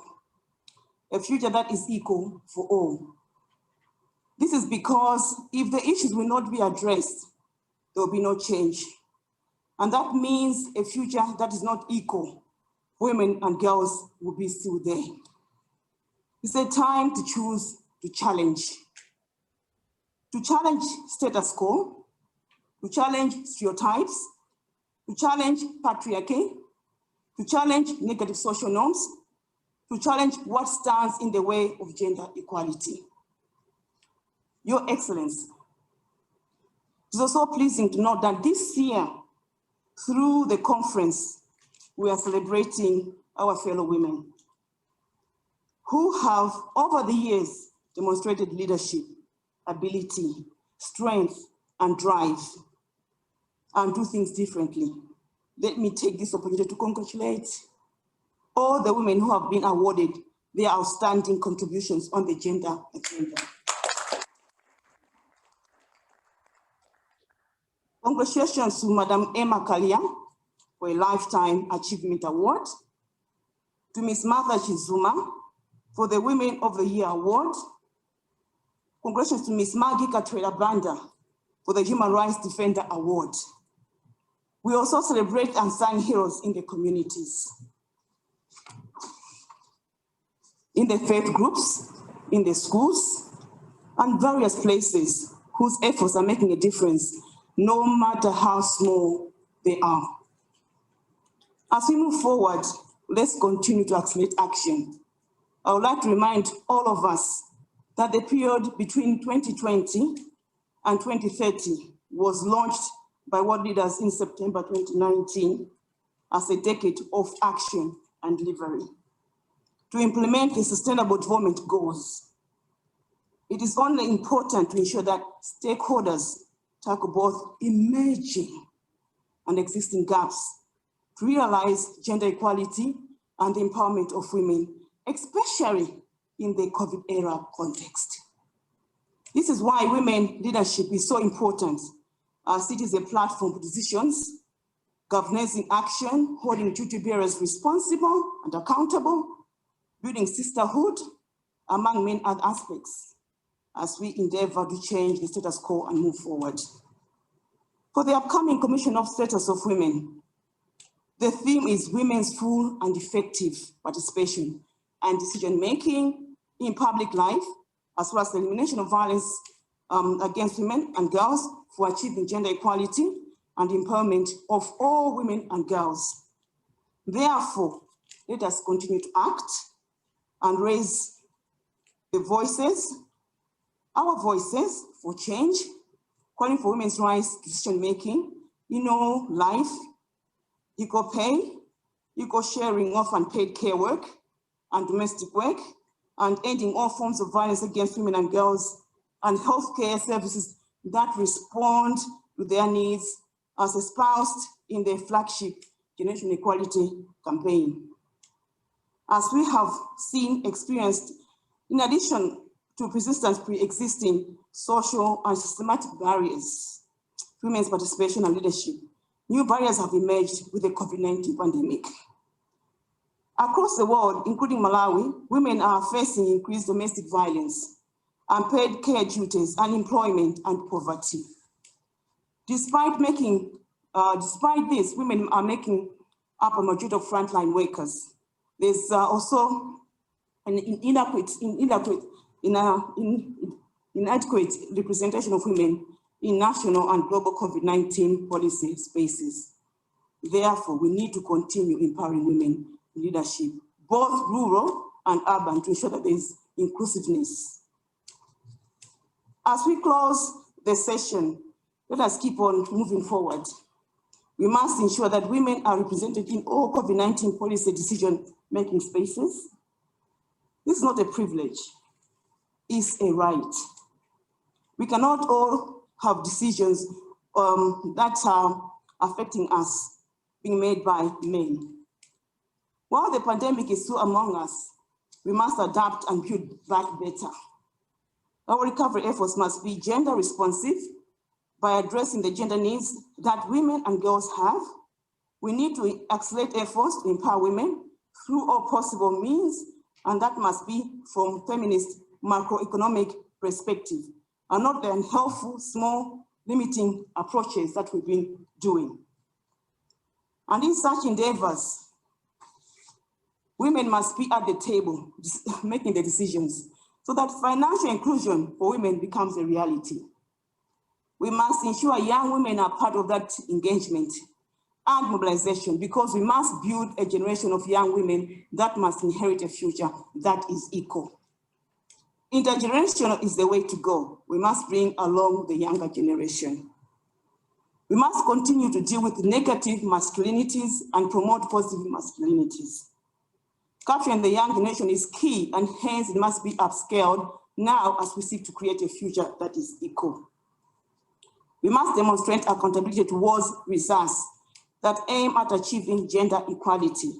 Speaker 8: that is equal for all. This is because if the issues will not be addressed, there will be no change. And that means a future that is not equal. Women and girls will be still there. It's a time to choose to challenge. To challenge status quo, to challenge stereotypes, to challenge patriarchy, to challenge negative social norms, to challenge what stands in the way of gender equality. Your Excellency, it is also pleasing to note that this year, through the conference, we are celebrating our fellow women who have, over the years, demonstrated leadership, ability, strength, and drive, and do things differently. Let me take this opportunity to congratulate all the women who have been awarded their outstanding contributions on the gender agenda. Congratulations to Madam Emma Kalia for a Lifetime Achievement Award, to Ms. Martha Chizuma for the Women of the Year Award. Congratulations to Ms. Maggie Chakwera Banda for the Human Rights Defender Award. We also celebrate unsung heroes in the communities, in the faith groups, in the schools, and various places whose efforts are making a difference, no matter how small they are. As we move forward, let's continue to accelerate action. I would like to remind all of us that the period between 2020 and 2030 was launched by world leaders in September 2019 as a decade of action and delivery. To implement the Sustainable Development Goals, it is only important to ensure that stakeholders tackle both emerging and existing gaps to realize gender equality and the empowerment of women, especially in the COVID era context. This is why women leadership is so important, as it is a platform for decisions, galvanizing action, holding duty bearers responsible and accountable, building sisterhood, among many other aspects, as we endeavor to change the status quo and move forward. For the upcoming Commission of Status of Women, the theme is women's full and effective participation and decision-making in public life, as well as the elimination of violence against women and girls for achieving gender equality and empowerment of all women and girls. Therefore, let us continue to act and raise the voices, our voices for change, calling for women's rights to decision-making, life, equal pay, equal sharing of unpaid care work and domestic work, and ending all forms of violence against women and girls, and healthcare services that respond to their needs as espoused in the flagship Generation Equality campaign. As we have experienced, in addition to persistent pre-existing social and systematic barriers to women's participation and leadership, new barriers have emerged with the COVID-19 pandemic. Across the world, including Malawi, women are facing increased domestic violence, unpaid care duties, unemployment, and poverty. Despite this, women are making up a majority of frontline workers. There's also an inadequate representation of women in national and global COVID-19 policy spaces. Therefore, we need to continue empowering women in leadership, both rural and urban, to ensure that there is inclusiveness. As we close the session, let us keep on moving forward. We must ensure that women are represented in all COVID-19 policy decision-making spaces. This is not a privilege, it's a right. We cannot all have decisions that are affecting us being made by men. While the pandemic is still among us, we must adapt and build back better. Our recovery efforts must be gender responsive by addressing the gender needs that women and girls have. We need to accelerate efforts to empower women through all possible means, and that must be from feminist macroeconomic perspective, and not the unhelpful, small, limiting approaches that we've been doing. And in such endeavors, women must be at the table making the decisions so that financial inclusion for women becomes a reality. We must ensure young women are part of that engagement and mobilization, because we must build a generation of young women that must inherit a future that is equal. Intergenerational is the way to go. We must bring along the younger generation. We must continue to deal with negative masculinities and promote positive masculinities. Capturing the young generation is key, and hence it must be upscaled now as we seek to create a future that is equal. We must demonstrate accountability towards results that aim at achieving gender equality.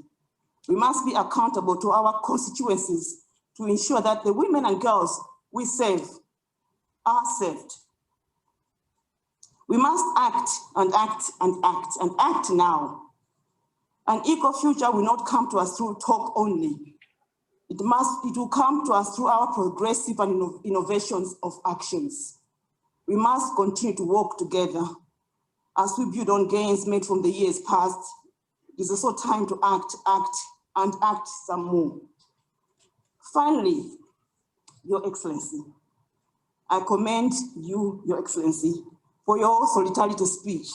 Speaker 8: We must be accountable to our constituencies to ensure that the women and girls we serve are served. We must act and act and act and act now. An equal future will not come to us through talk only. It will come to us through our progressive and innovations of actions. We must continue to work together as we build on gains made from the years past. It is also time to act, and act some more. Finally, Your Excellency, I commend you, Your Excellency, for your solidarity speech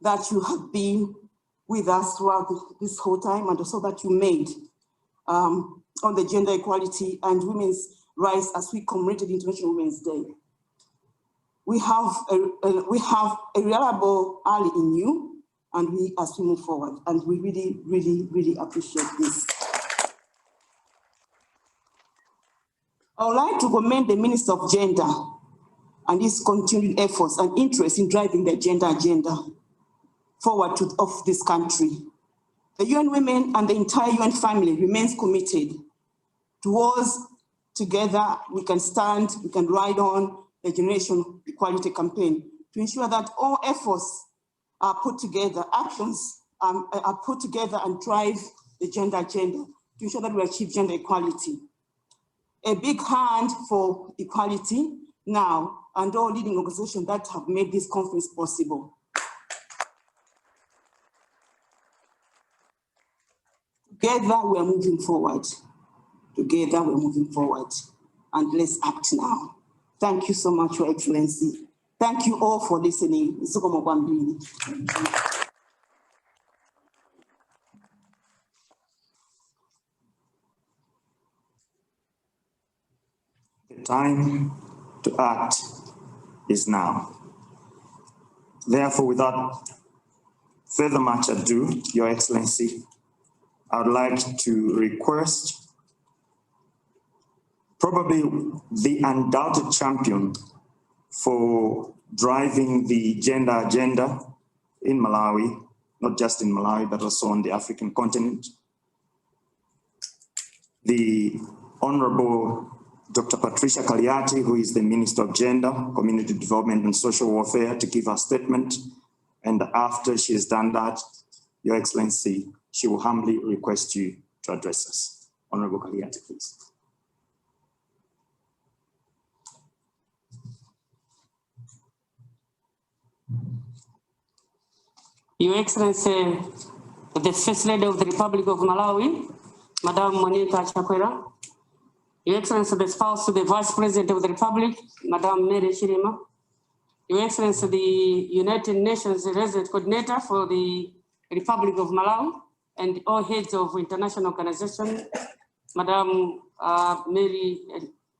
Speaker 8: that you have been with us throughout this whole time, and also that you made on the gender equality and women's rights as we commemorated International Women's Day. we have a reliable ally in you, and as we move forward, and we really, really, really appreciate this. I would like to commend the Minister of Gender and his continued efforts and interest in driving the gender agenda forward of this country. The UN Women and the entire UN family remains committed towards together we can stand, we can ride on the Generation Equality campaign to ensure that all efforts are put together, actions are put together and drive the gender agenda to ensure that we achieve gender equality. A big hand for equality now and all leading organizations that have made this conference possible. Together we are moving forward. Together we're moving forward, and let's act now. Thank you so much, Your Excellency. Thank you all for listening.
Speaker 1: The time to act is now. Therefore, without further much ado, Your Excellency, I would like to request probably the undoubted champion for driving the gender agenda in Malawi, not just in Malawi, but also on the African continent, the Honorable Dr. Patricia Kaliati, who is the Minister of Gender, Community Development and Social Welfare, to give her statement. And after she has done that, Your Excellency, she will humbly request you to address us. Honorable Kaliati, please.
Speaker 9: Your Excellency, the First Lady of the Republic of Malawi, Madam Monica Chakwera. Your Excellency, the spouse to the Vice President of the Republic, Madam Mary Chilima. Your Excellency, the United Nations Resident Coordinator for the Republic of Malawi and all heads of international organizations, Madam Mary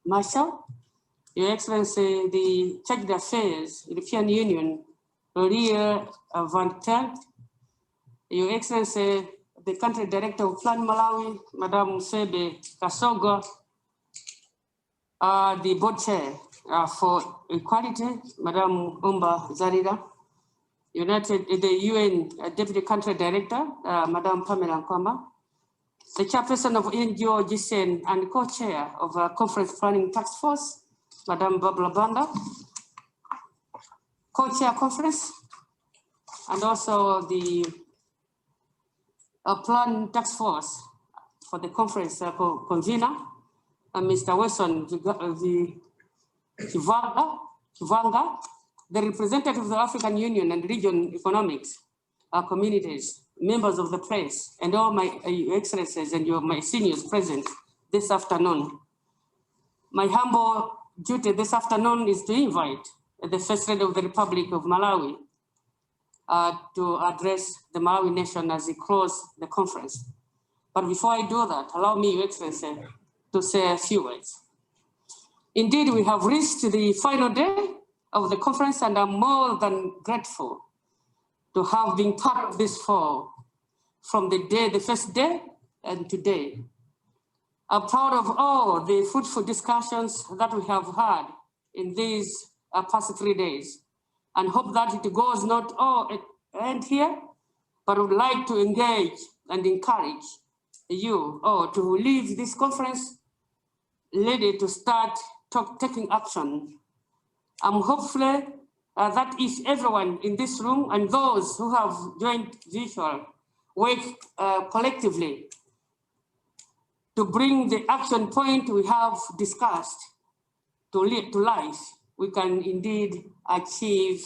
Speaker 9: Marshall. Your Excellency, the Chargé d'Affaires, European Union, Loria Van Tent. Your Excellency, the Country Director of Plan Malawi, Madam Sebe Kasoga. The Board Chair for Equality, Madam Umba Zarida. The UN Deputy Country Director, Madam Pamela Nkwama. The Chairperson of NGO GCN and Co-Chair of Conference Planning Task Force, Madam Babla Banda. Co-Chair Conference, and also the Plan Task Force for the conference convener, Mr. Wilson Kivanga, the representative of the African Union and region economics, communities, members of the press, and all my excellencies and my seniors present this afternoon. My humble duty this afternoon is to invite the First Lady of the Republic of Malawi to address the Malawi nation as we close the conference. But before I do that, allow me, Your Excellency, to say a few words. Indeed, we have reached the final day of the conference, and I'm more than grateful to have been part of this fall from the first day and today. I'm proud of all the fruitful discussions that we have had in these past 3 days, and hope that it goes not all end here, but would like to engage and encourage you all to leave this conference ready to start taking action. I'm hopeful that if everyone in this room and those who have joined virtual work collectively to bring the action point we have discussed to life, we can indeed achieve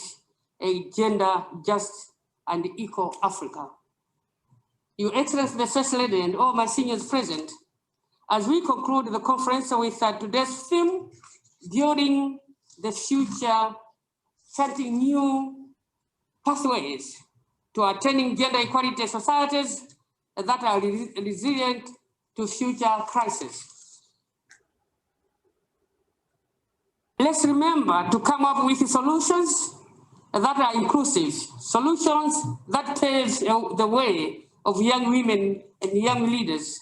Speaker 9: a gender just and equal Africa. Your Excellency, the First Lady, and all my seniors present, as we conclude the conference with today's theme, building the future, setting new pathways to attaining gender equality societies that are resilient to future crises. Let's remember to come up with solutions that are inclusive, solutions that pave the way of young women and young leaders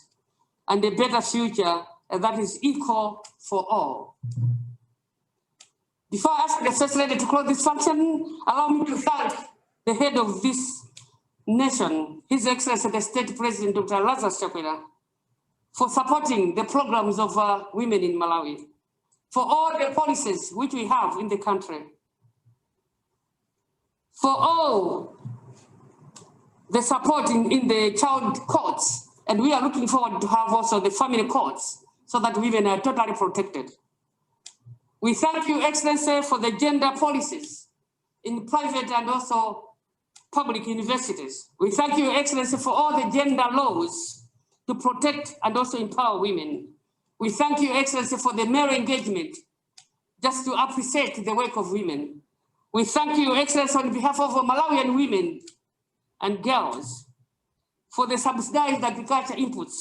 Speaker 9: and a better future that is equal for all. Before I ask the First Lady to close this function, allow me to thank the head of this nation, His Excellency the State President, Dr. Lazarus Chakwera, for supporting the programs of women in Malawi, for all the policies which we have in the country, for all the support in the child courts, and we are looking forward to have also the family courts so that women are totally protected. We thank you, Excellency, for the gender policies in private and also public universities. We thank you, Excellency, for all the gender laws to protect and also empower women. We thank you, Excellency, for the male engagement, just to appreciate the work of women. We thank you, Excellency, on behalf of Malawian women and girls for the subsidized agriculture inputs,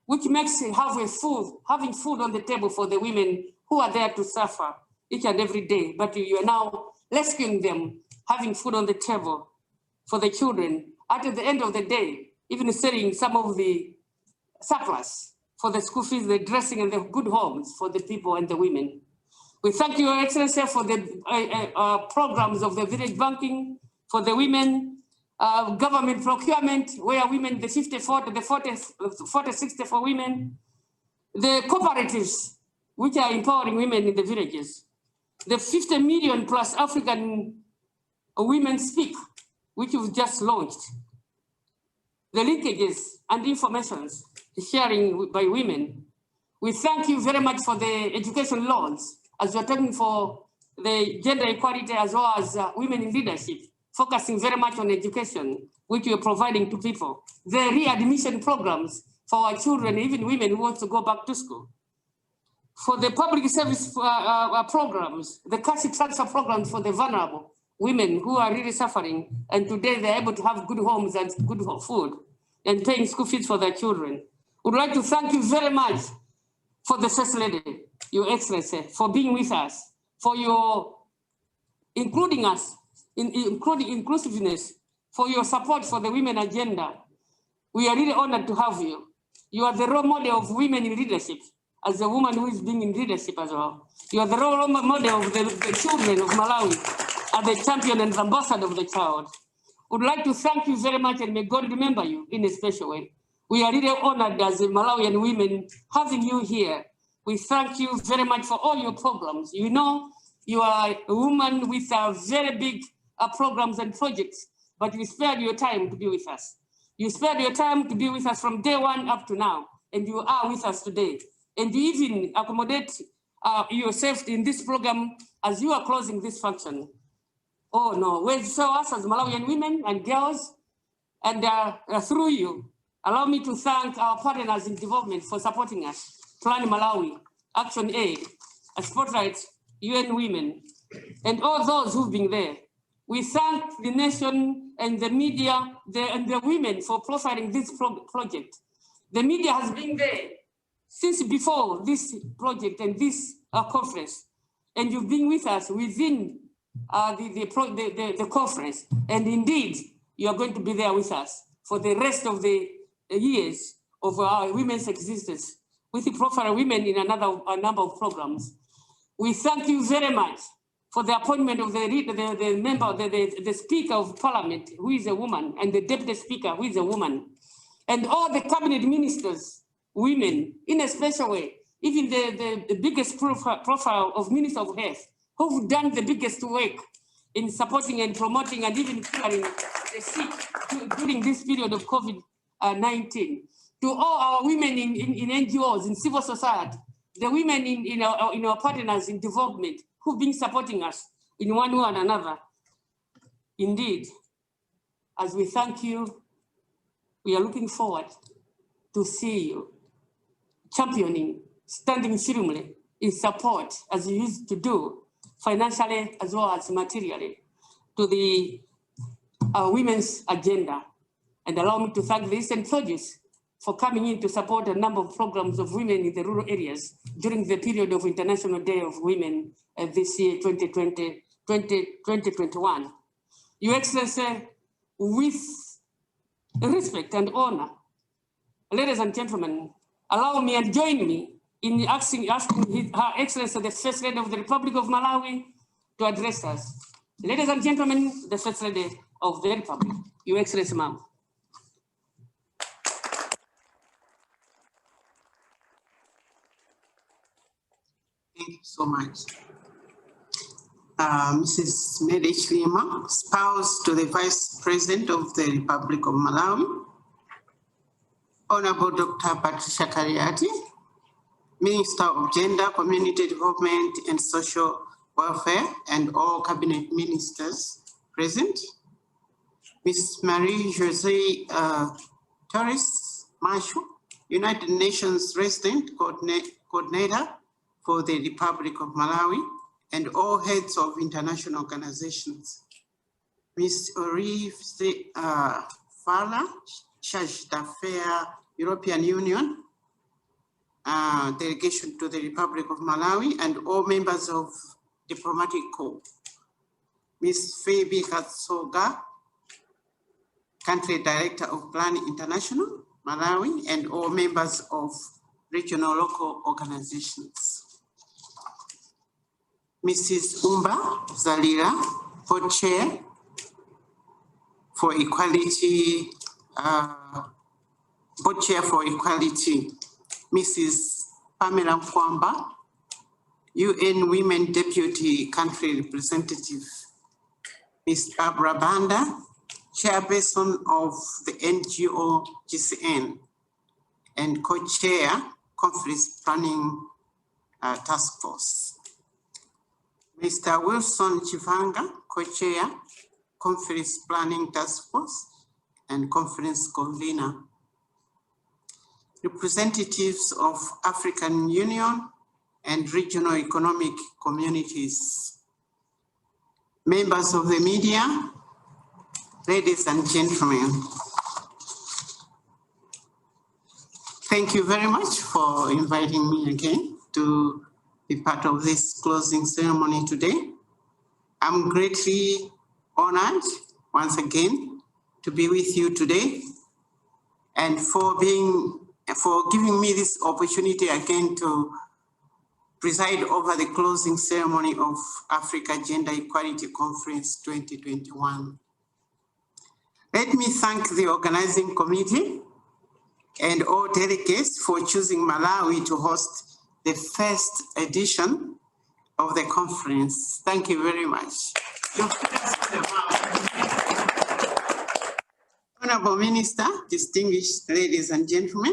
Speaker 9: which makes having food on the table for the women who are there to suffer each and every day. But you are now rescuing them, having food on the table for the children. At the end of the day, even selling some of the surplus for the school fees, the dressing, and the good homes for the people and the women. We thank you, Your Excellency, for the programs of the village banking for the women, government procurement, where women, the 50-40, the 40-60 for women, the cooperatives, which are empowering women in the villages, the 50 million plus African Women Speak, which we've just launched, the linkages and informations sharing by women. We thank you very much for the education loans, as we're talking for the gender equality as well as women in leadership, focusing very much on education, which we are providing to people. The readmission programs for our children, even women who want to go back to school. For the public service programs, the cash transfer programs for the vulnerable women who are really suffering, and today they're able to have good homes and good food and paying school fees for their children. We'd like to thank you very much for the First Lady, Your Excellency, for being with us, for your including us, including inclusiveness, for your support for the women agenda. We are really honored to have you. You are the role model of women in leadership, as a woman who is being in leadership as well. You are the role model of the children of Malawi, as the champion and ambassador of the child. Would like to thank you very much, and may God remember you in a special way. We are really honored as Malawian women having you here. We thank you very much for all your programs. You know, you are a woman with very big programs and projects, but you spared your time to be with us. You spared your time to be with us from day one up to now, and you are with us today. And you even accommodate yourself in this program as you are closing this function. Oh no, we show us as Malawian women and girls, and through you, allow me to thank our partners in development for supporting us. Plan Malawi, Action Aid, Spotlight, UN Women, and all those who've been there. We thank the nation and the media and the women for profiling this project. The media has been there since before this project and this conference, and you've been with us within the conference, and indeed you are going to be there with us for the rest of the years of our women's existence, with the profile of women in a number of programs. We thank you very much for the appointment of the member, the Speaker of Parliament, who is a woman, and the Deputy Speaker, who is a woman, and all the cabinet ministers, women, in a special way, even the biggest profile of Minister of Health, who've done the biggest work in supporting and promoting and even curing the sick during this period of COVID-19. To all our women in NGOs, in civil society, the women in our partners in development who've been supporting us in one way and another. Indeed, as we thank you, we are looking forward to see you championing, standing firmly in support, as you used to do, financially as well as materially, to the women's agenda. And allow me to thank the Eastern Produce for coming in to support a number of programs of women in the rural areas during the period of International Day of Women this year, 2021. Your Excellency, with respect and honor, ladies and gentlemen, allow me and join me in asking Her Excellency, the First Lady of the Republic of Malawi, to address us. Ladies and gentlemen, the First Lady of the Republic, Your Excellency, ma'am.
Speaker 10: Thank you so much. Mrs. Mary Chilima, spouse to the Vice President of the Republic of Malawi, Honorable Dr. Patricia Kariati, Minister of Gender, Community Development and Social Welfare, and all cabinet ministers present, Ms. Marie-Josée Torres Marshall, United Nations Resident Coordinator for the Republic of Malawi, and all heads of international organizations. Ms. Orive Fala, Charge d'Affaires, European Union, delegation to the Republic of Malawi, and all members of diplomatic corps. Ms. Phoebe Katsoga, Country Director of Plan International, Malawi, and all members of regional local organizations. Mrs. Umba Zalira, Board Chair for Equality, Board Chair for Equality. Mrs. Pamela Kwamba, UN Women Deputy Country Representative. Ms. Barbara Banda, Chairperson of the NGO GCN and Co-Chair Conference Planning Task Force. Mr. Wilson Chivanga, Co-Chair, Conference Planning Task Force and Conference Convener. Representatives of African Union and regional economic communities. Members of the media, ladies and gentlemen. Thank you very much for inviting me again to be part of this closing ceremony today. I'm greatly honored once again to be with you today and for giving me this opportunity again to preside over the closing ceremony of Africa Gender Equality Conference 2021. Let me thank the organizing committee and all delegates for choosing Malawi to host the first edition of the conference. Thank you very much. Honorable Minister, distinguished ladies and gentlemen,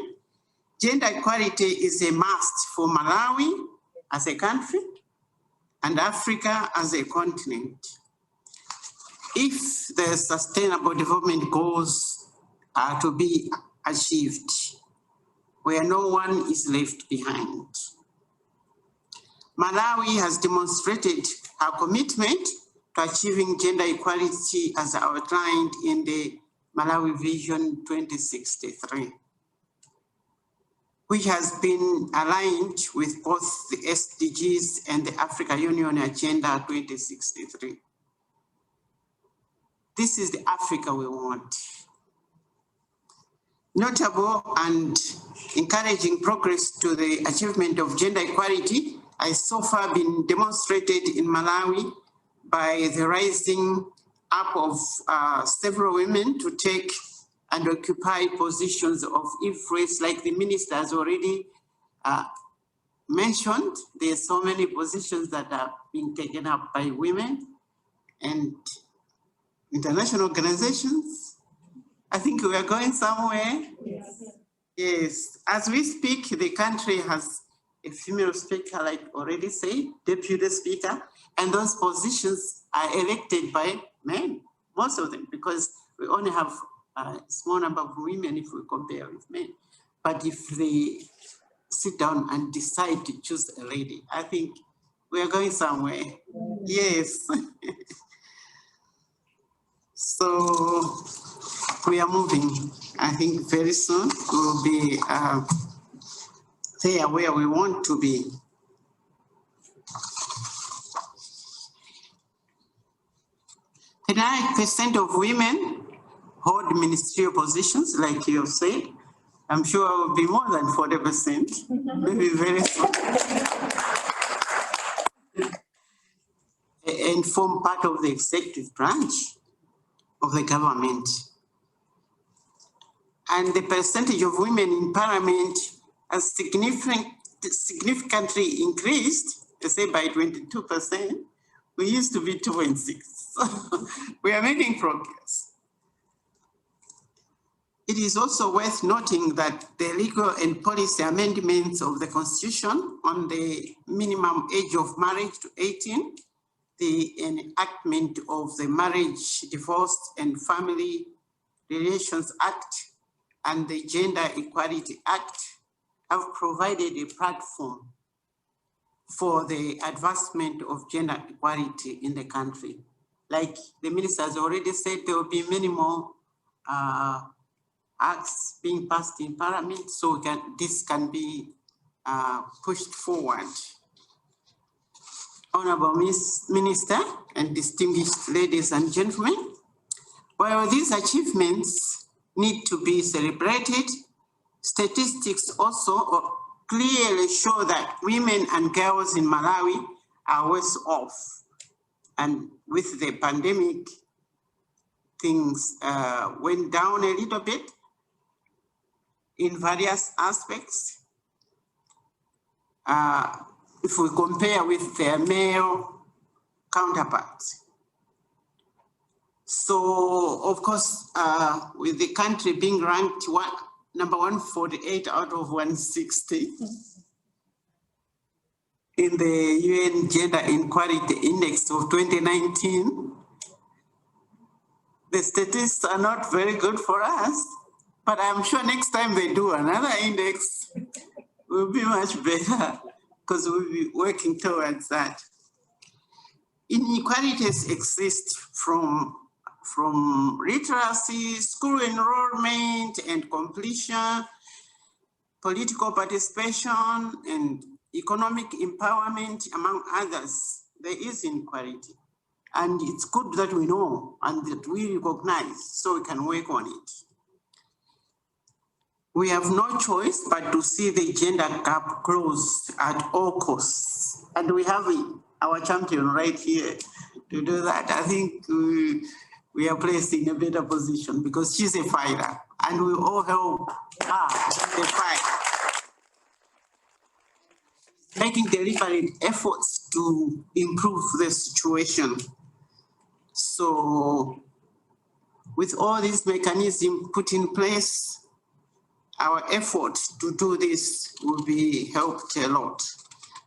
Speaker 10: gender equality is a must for Malawi as a country and Africa as a continent. If the sustainable development goals are to be achieved, where no one is left behind. Malawi has demonstrated her commitment to achieving gender equality as outlined in the Malawi Vision 2063, which has been aligned with both the SDGs and the Africa Union Agenda 2063. This is the Africa we want. Notable and encouraging progress to the achievement of gender equality has so far been demonstrated in Malawi by the rising up of several women to take and occupy positions of influence, like the minister has already mentioned. There's so many positions that are being taken up by women and international organizations. I think we are going somewhere. Yes. Yes. As we speak, the country has a female speaker, like already said, deputy speaker, and those positions are elected by men, most of them, because we only have a small number of women if we compare with men. But if they sit down and decide to choose a lady, I think we are going somewhere. Yes. So we are moving. I think very soon we'll be there where we want to be. The 9% of women hold ministerial positions, like you have said. I'm sure it will be more than 40%, maybe very soon. And form part of the executive branch of the government. And the percentage of women in parliament has significantly increased, let's say by 22%. We used to be 2.6. So we are making progress. It is also worth noting that the legal and policy amendments of the Constitution on the minimum age of marriage to 18, the enactment of the Marriage, Divorce and Family Relations Act, and the Gender Equality Act have provided a platform for the advancement of gender equality in the country. Like the minister has already said, there will be many more acts being passed in parliament, so this can be pushed forward. Honorable Minister and distinguished ladies and gentlemen, while these achievements need to be celebrated, statistics also clearly show that women and girls in Malawi are worse off. And with the pandemic, things went down a little bit in various aspects. If we compare with their male counterparts. So, of course, with the country being ranked number 148 out of 160 in the UN Gender Equality Index of 2019, the statistics are not very good for us, but I'm sure next time they do another index, will be much better because we'll be working towards that. Inequalities exist from literacy, school enrollment and completion, political participation and economic empowerment, among others. There is inequality. And it's good that we know and that we recognize so we can work on it. We have no choice but to see the gender gap closed at all costs. And we have our champion right here to do that. I think we are placed in a better position because she's a fighter and we all help her in the fight. Making deliberate efforts to improve the situation. So with all these mechanisms put in place, our effort to do this will be helped a lot.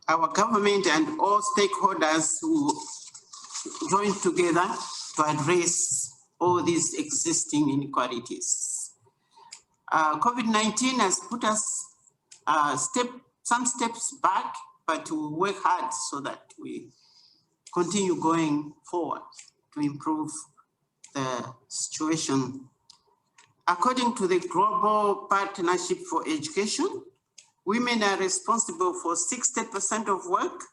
Speaker 10: Our government and all stakeholders who join together to address all these existing inequalities. COVID-19 has put us some steps back, but we work hard so that we continue going forward to improve the situation. According to the Global Partnership for Education, women are responsible for 60% of work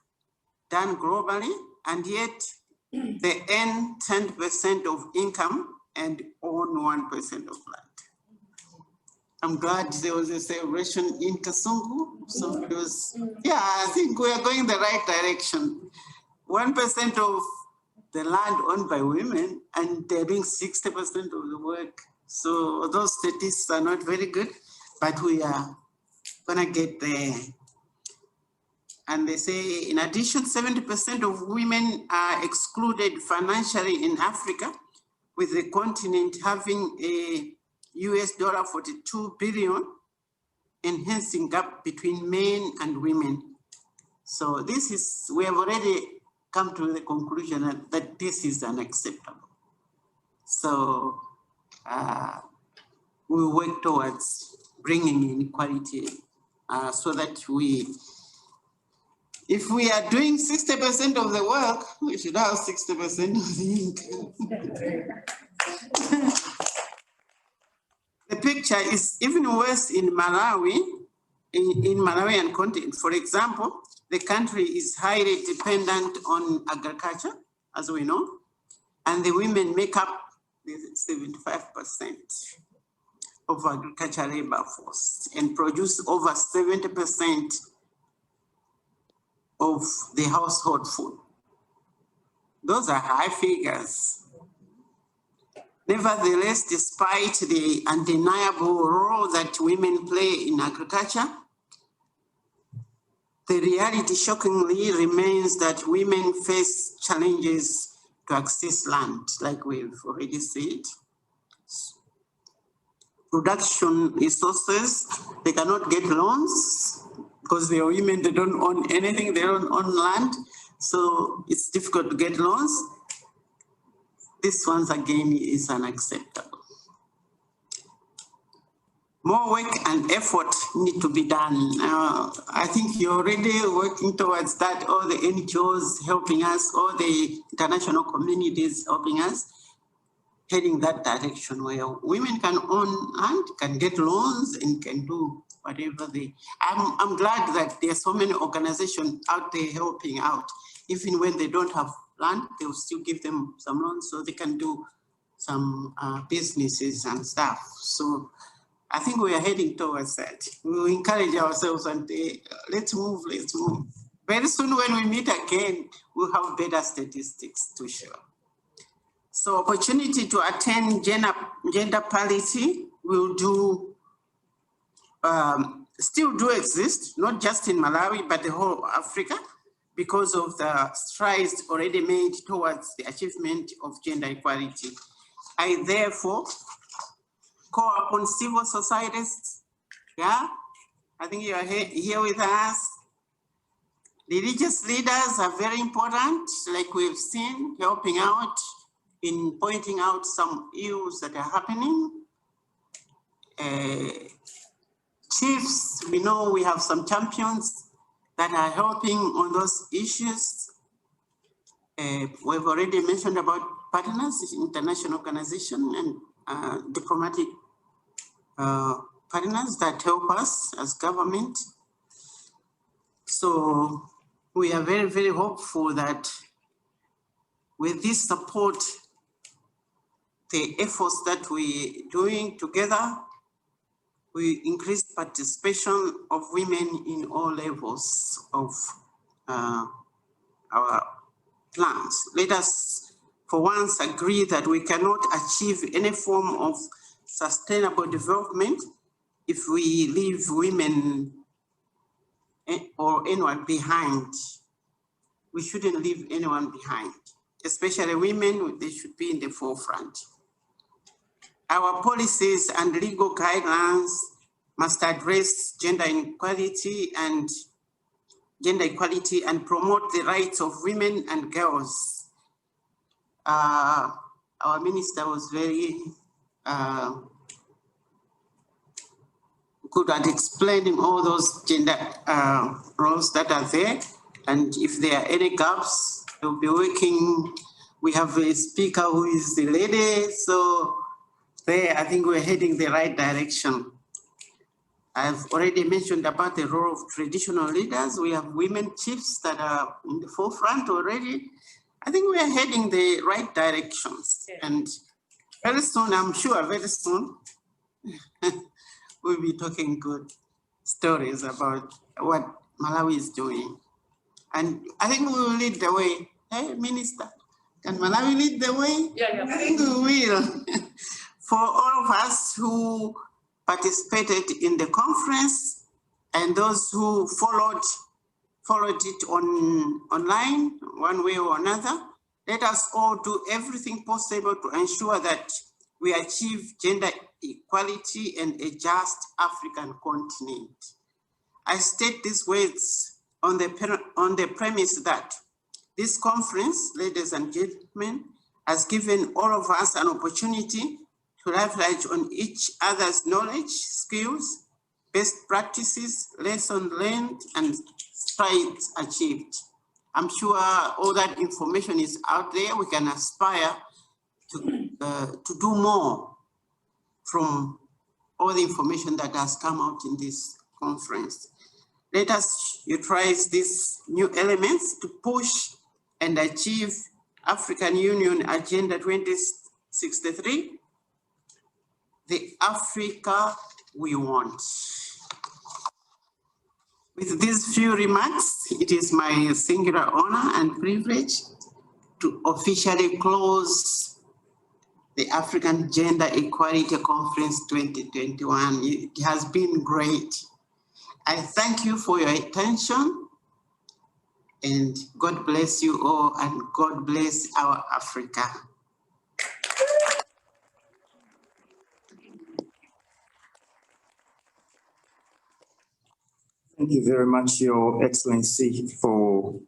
Speaker 10: done globally, and yet they earn 10% of income and own 1% of land. I'm glad there was a celebration in Kasungu. So it was, yeah, I think we are going the right direction. 1% of the land owned by women, and they're doing 60% of the work. So those statistics are not very good, but we are gonna get there. And they say, in addition, 70% of women are excluded financially in Africa, with the continent having a $42 billion, enhancing gap between men and women. So this is, we have already come to the conclusion that this is unacceptable. So we work towards bringing in equality so that if we are doing 60% of the work, we should have 60% of the income. picture is even worse in Malawi, in Malawian context. For example, the country is highly dependent on agriculture, as we know, and the women make up 75% of agricultural labor force and produce over 70% of the household food. Those are high figures. Nevertheless, despite the undeniable role that women play in agriculture, the reality shockingly remains that women face challenges to access land, like we've already said. Production resources, they cannot get loans because they are women, they don't own anything, they don't own land. So it's difficult to get loans. This once again is unacceptable. More work and effort need to be done. I think you're already working towards that, all the NGOs helping us, all the international communities helping us, heading that direction where women can own land, can get loans, and can do whatever they. I'm glad that there are so many organizations out there helping out. Even when they don't have land, they will still give them some loans so they can do some businesses and stuff. So I think we are heading towards that. We will encourage ourselves and let's move, let's move. Very soon when we meet again, we'll have better statistics to show. So opportunity to attain gender parity will still do exist, not just in Malawi, but the whole of Africa, because of the strides already made towards the achievement of gender equality. I therefore call upon civil societies, yeah? I think you are here with us. Religious leaders are very important, like we've seen, helping out in pointing out some ills that are happening. Chiefs, we know we have some champions that are helping on those issues. We've already mentioned about partners, international organization and diplomatic partners that help us as government. So we are very, very hopeful that with this support, the efforts that we're doing together, we increase participation of women in all levels of our plans. Let us for once agree that we cannot achieve any form of sustainable development if we leave women or anyone behind. We shouldn't leave anyone behind, especially women. They should be in the forefront. Our policies and legal guidelines must address gender equality and promote the rights of women and girls. Our minister was very good at explaining all those gender roles that are there. And if there are any gaps, we'll be working. We have a speaker who is the lady. So there, I think we're heading the right direction. I've already mentioned about the role of traditional leaders. We have women chiefs that are in the forefront already. I think we are heading the right directions. Yeah. And very soon, I'm sure very soon, we'll be talking good stories about what Malawi is doing. And I think we will lead the way. Hey, Minister, can Malawi lead the way? Yeah. I think we will. For all of us who participated in the conference and those who followed it online, one way or another, let us all do everything possible to ensure that we achieve gender equality and a just African continent. I state these words on the premise that this conference, ladies and gentlemen, has given all of us an opportunity to leverage on each other's knowledge, skills, best practices, lessons learned, and strides achieved. I'm sure all that information is out there. We can aspire to do more from all the information that has come out in this conference. Let us utilize these new elements to push and achieve African Union Agenda 2063, the Africa we want. With these few remarks, it is my singular honor and privilege to officially close the African Gender Equality Conference 2021. It has been great. I thank you for your attention, and God bless you all, and God bless our Africa.
Speaker 1: Thank you very much, Your Excellency, for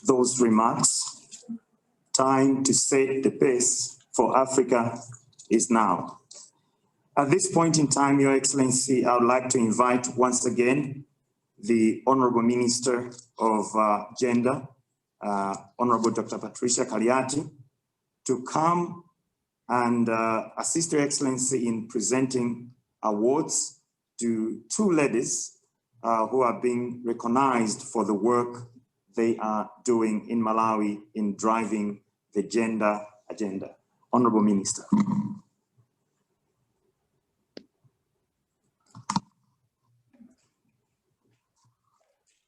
Speaker 1: those remarks. Time to set the pace for Africa is now. At this point in time, Your Excellency, I would like to invite once again the Honorable Minister of Gender, Honorable Dr. Patricia Kaliati, to come and assist Your Excellency in presenting awards to two ladies who are being recognized for the work they are doing in Malawi in driving the gender agenda. Honorable Minister.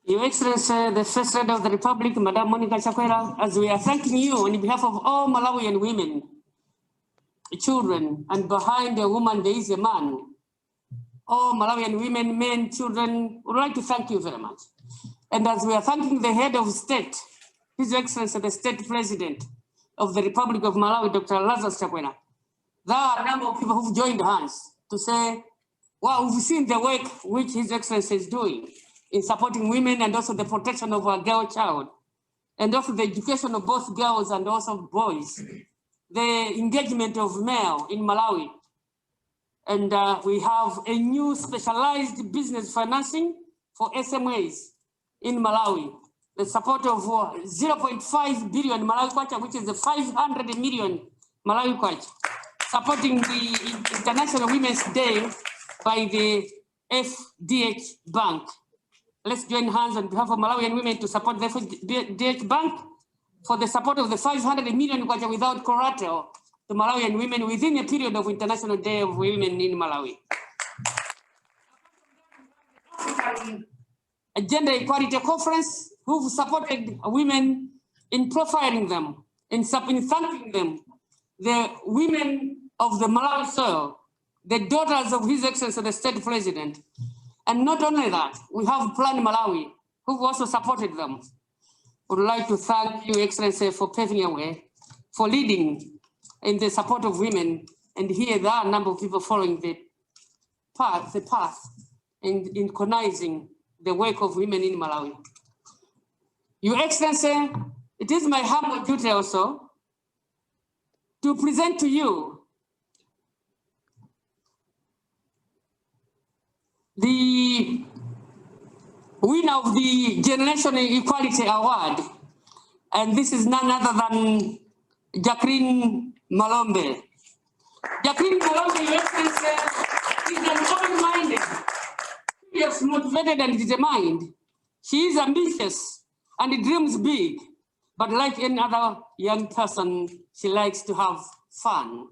Speaker 9: Your Excellency, the First Lady of the Republic, Madam Monica Chakwera, as we are thanking you on behalf of all Malawian women, children, and behind a woman there is a man. All Malawian women, men, children, would like to thank you very much. And as we are thanking the head of state, His Excellency, the State President of the Republic of Malawi, Dr. Lazarus Chakwera, there are a number of people who've joined hands to say, wow, we've seen the work which His Excellency is doing in supporting women and also the protection of our girl child, and also the education of both girls and also boys, the engagement of male in Malawi. And we have a new specialized business financing for SMEs in Malawi. The support of 0.5 billion Malawi kwacha, which is the 500 million Malawi kwacha, supporting the International Women's Day by the FDH Bank. Let's join hands on behalf of Malawian women to support the FDH Bank for the support of the 500 million kwacha without collateral to Malawian women within a period of International Day of Women in Malawi. A gender equality conference who've supported women in profiling them, in thanking them, the women of the Malawi soil, the daughters of His Excellency, the State President. And not only that, we have Plan Malawi, who've also supported them. Would like to thank you, Excellency, for paving a way, for leading in the support of women. And here there are a number of people following the path in recognizing the work of women in Malawi. Your Excellency, it is my humble duty also to present to you the winner of the Generational Equality Award. And this is none other than Jacqueline Malombe. Jacqueline Malombe, Your Excellency, is an open-minded, yes, motivated and determined. She is ambitious and dreams big, but like any other young person, she likes to have fun.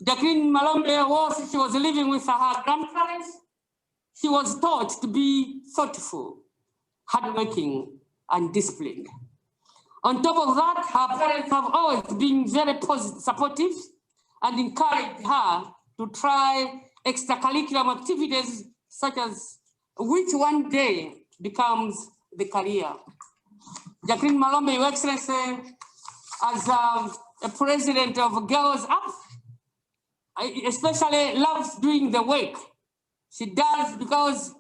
Speaker 9: Jacqueline Malombe she was living with her grandparents. She was taught to be thoughtful, hardworking, and disciplined. On top of that, her parents have always been very supportive and encouraged her to try extracurricular activities such as which one day becomes the career. Jacqueline Malombe, Your Excellency, as a president of Girls Up, especially loves doing the work she does because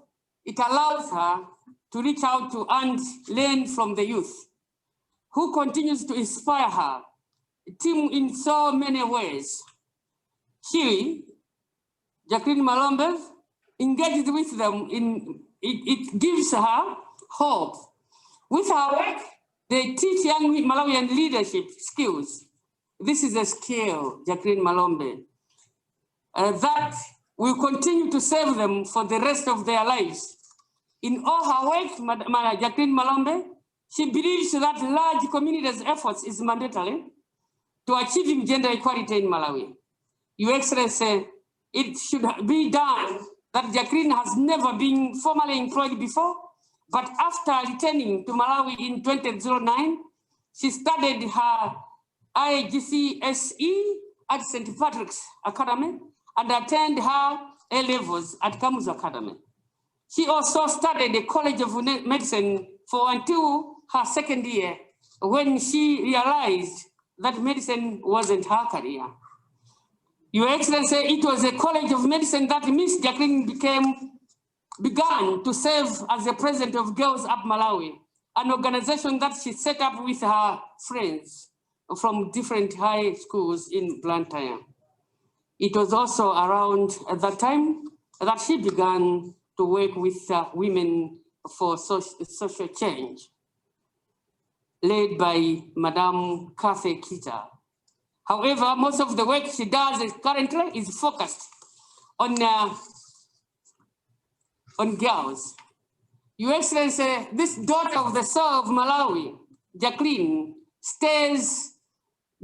Speaker 9: it allows her to reach out to and learn from the youth, who continues to inspire her team in so many ways. She, Jacqueline Malombe, engages with them it gives her hope. With her work, they teach young Malawian leadership skills. This is a skill, Jacqueline Malombe, that We will continue to serve them for the rest of their lives. In all her work, Jacqueline Malombe, she believes that large communities' efforts is mandatory to achieving gender equality in Malawi. Your Excellency, it should be done that Jacqueline has never been formally employed before, but after returning to Malawi in 2009, she studied her IGCSE at St. Patrick's Academy and attended her A-levels at Kamuzu Academy. She also studied the College of Medicine for until her second year, when she realized that medicine wasn't her career. Your Excellency, it was a College of Medicine that Miss Jacqueline began to serve as the president of Girls Up Malawi, an organization that she set up with her friends from different high schools in Blantyre. It was also around at that time that she began to work with women for social change, led by Madame Kathy Kita. However, most of the work she does currently is focused on girls. Your Excellency, this daughter of the soul of Malawi, Jacqueline, stays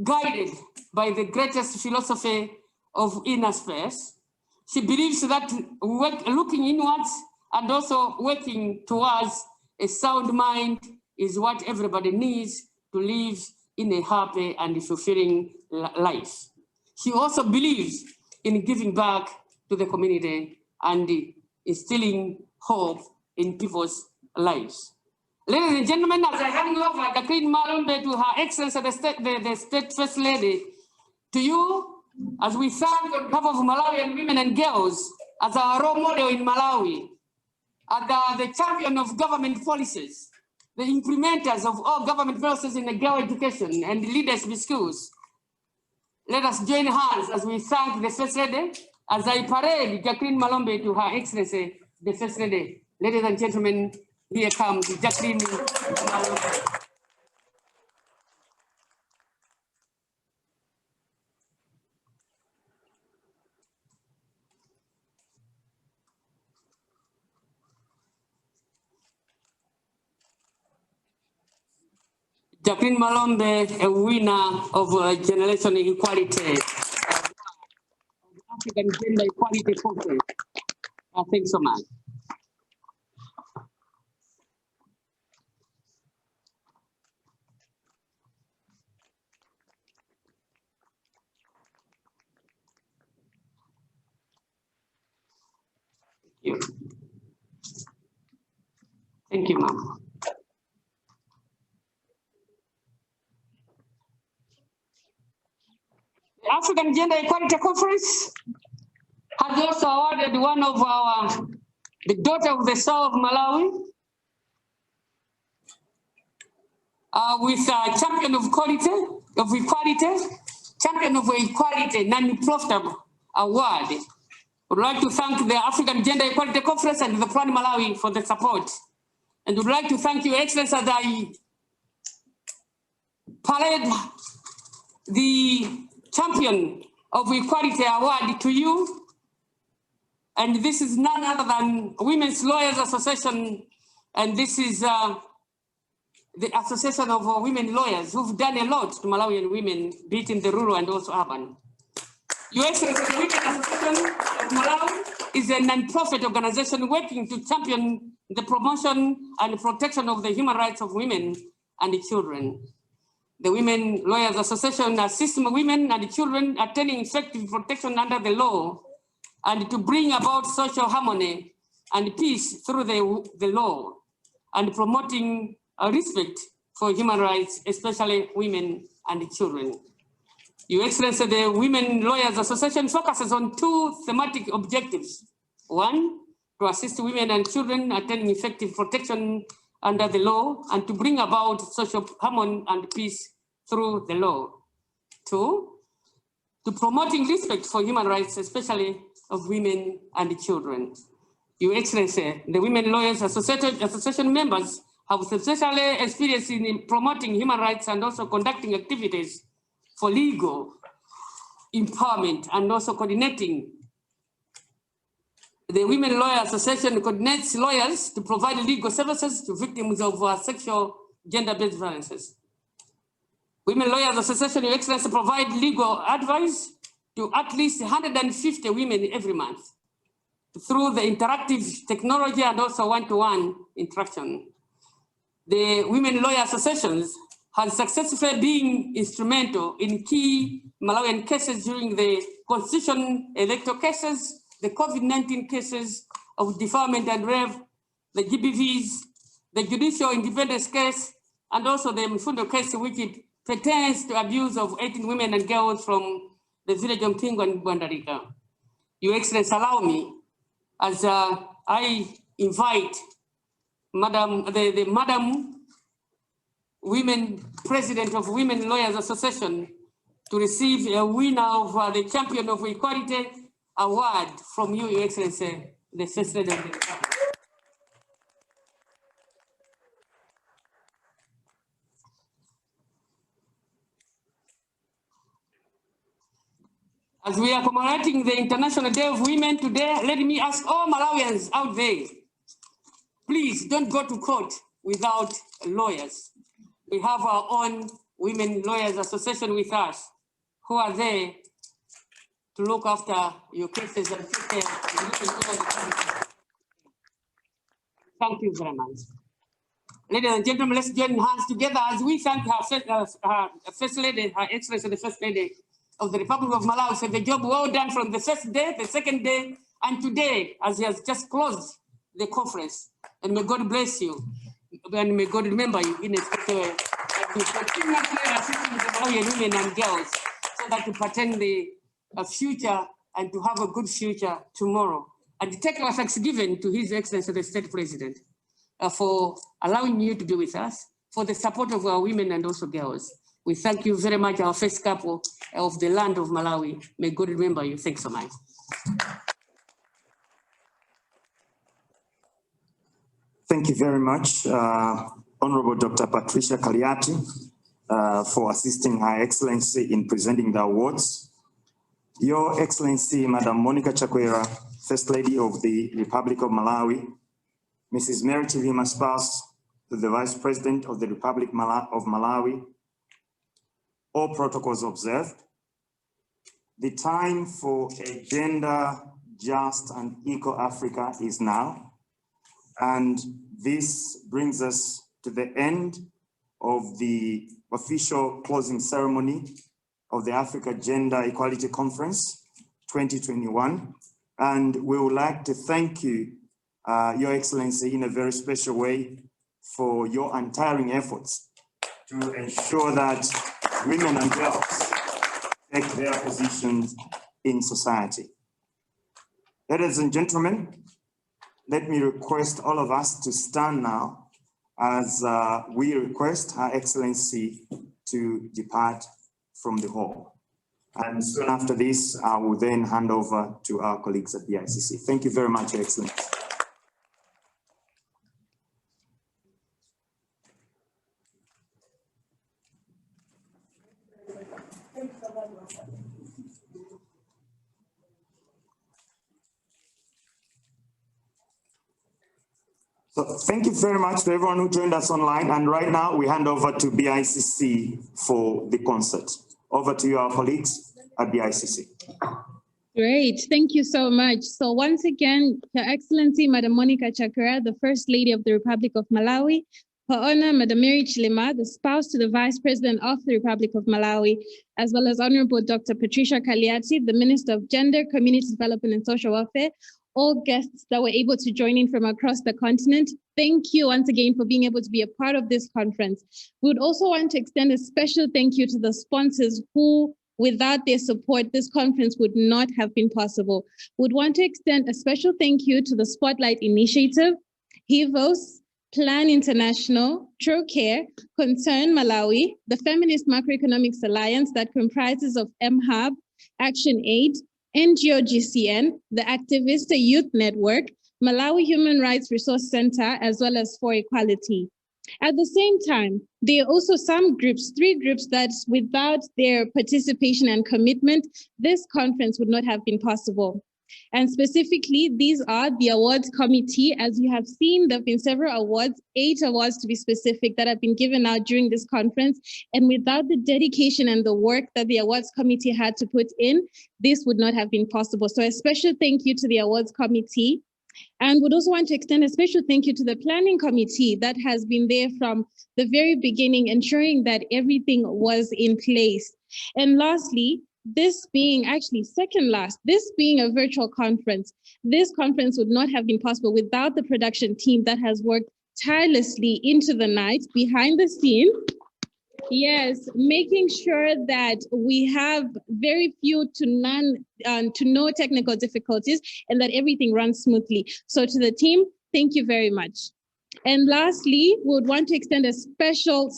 Speaker 9: guided by the greatest philosophy of inner space. She believes that looking inwards and also working towards a sound mind is what everybody needs to live in a happy and fulfilling life. She also believes in giving back to the community and instilling hope in people's lives. Ladies and gentlemen, as I hand over Jacqueline Malombe to Her Excellency, the State First Lady, to you, as we thank on behalf of Malawian women and girls as our role model in Malawi, as the champion of government policies, the implementers of all government policies in the girl education and leaders in schools. Let us join hands as we thank the First Lady, as I parade Jacqueline Malombe to Her Excellency, the First Lady. Ladies and gentlemen, here comes Jacqueline Malombe. Jacqueline Malombe, a winner of Generation Equality, African Gender Equality Conference. Thanks so much. Thank you. Thank you, ma'am. The African Gender Equality Conference has also awarded one of the daughter of the soul of Malawi with champion of equality, champion of equality, non-profitable award. I would like to thank the African Gender Equality Conference and the Plan Malawi for the support. And would like to thank Your Excellency as I parade the champion of equality award to you. And this is none other than Women's Lawyers Association. And this is the Association of Women Lawyers who've done a lot to Malawian women, be it in the rural and also urban. Your Excellency, the Women Association of Malawi is a non-profit organization working to champion the promotion and protection of the human rights of women and children. The Women Lawyers Association assists women and children attaining effective protection under the law and to bring about social harmony and peace through the law and promoting respect for human rights, especially women and children. Your Excellency, the Women Lawyers Association focuses on two thematic objectives. One, to assist women and children attaining effective protection under the law and to bring about social harmony and peace through the law. Two, to promoting respect for human rights, especially of women and children. Your Excellency, the Women Lawyers Association members have substantially experience in promoting human rights and also conducting activities for legal empowerment and also coordinating The Women Lawyer Association coordinates lawyers to provide legal services to victims of sexual gender-based violences. Women Lawyers Association, Your Excellency, provide legal advice to at least 150 women every month through the interactive technology and also one-to-one interaction. The Women Lawyer Associations has successfully been instrumental in key Malawian cases during the constitution electoral cases, the COVID-19 cases of defilement and rape, the GBVs, the judicial independence case, and also the Mfundo case, which it pertains to abuse of 18 women and girls from the village of Tingo and Bandarika. Your Excellency, allow me, as I invite the Madam Women President of Women Lawyers Association to receive a winner of the Champion of Equality Award from you, Your Excellency, the First Lady of the Republic. As we are commemorating the International Day of Women today, let me ask all Malawians out there, please don't go to court without lawyers. We have our own Women Lawyers Association with us, who are there to look after your cases and take care. Thank you very much. Ladies and gentlemen, let's join hands together as we thank her First Lady, Her Excellency, the First Lady of the Republic of Malawi, for the job well done from the first day, the second day, and today, as he has just closed the conference. And may God bless you, and may God remember you in a special way. To continue assisting the Malawian women and girls so that to pretend the future and to have a good future tomorrow. And take our thanks given to His Excellency, the State President, for allowing you to be with us, for the support of our women and also girls. We thank you very much, our first couple of the land of Malawi. May God remember you. Thanks so much.
Speaker 1: Thank you very much, Honorable Dr. Patricia Kaliati, for assisting Her Excellency in presenting the awards. Your Excellency, Madam Monica Chakwera, First Lady of the Republic of Malawi, Mrs. Mary Chilima, spouse to the Vice President of the Republic of Malawi, all protocols observed. The time for a gender, just and equal Africa is now. And this brings us to the end of the official closing ceremony of the Africa Gender Equality Conference 2021. And we would like to thank you, Your Excellency, in a very special way for your untiring efforts to ensure that women and girls take their positions in society. Ladies and gentlemen, let me request all of us to stand now as we request Her Excellency to depart from the hall. And soon after this, I will then hand over to our colleagues at the ICC. Thank you very much, Your Excellency. So thank you very much to everyone who joined us online. And right now we hand over to BICC for the concert. Over to you, our colleagues at BICC.
Speaker 3: Great, thank you so much. So once again, Her Excellency, Madam Monica Chakwera, the First Lady of the Republic of Malawi, Her Honor, Madam Mary Chilima, the spouse to the Vice President of the Republic of Malawi, as well as Honorable Dr. Patricia Kaliati, the Minister of Gender, Community Development and Social Welfare, all guests that were able to join in from across the continent. Thank you once again for being able to be a part of this conference. We would also want to extend a special thank you to the sponsors who, without their support, this conference would not have been possible. We would want to extend a special thank you to the Spotlight Initiative, HIVOS, Plan International, TrueCare, Concern Malawi, the Feminist Macroeconomics Alliance that comprises of MHUB, Action Aid, NGO GCN, the Activista Youth Network, Malawi Human Rights Resource Center, as well as For Equality. At the same time, there are also some groups, 3 groups that without their participation and commitment, this conference would not have been possible. And specifically, these are the awards committee. As you have seen, there have been several awards, 8 awards to be specific, that have been given out during this conference. And without the dedication and the work that the awards committee had to put in, this would not have been possible. So a special thank you to the awards committee. And would also want to extend a special thank you to the planning committee that has been there from the very beginning, ensuring that everything was in place. And lastly, this being actually second last, this being a virtual conference, this conference would not have been possible without the production team that has worked tirelessly into the night behind the scene. Yes, making sure that we have very few to none, to no technical difficulties, and that everything runs smoothly. So to the team, thank you very much. And lastly, we would want to extend a special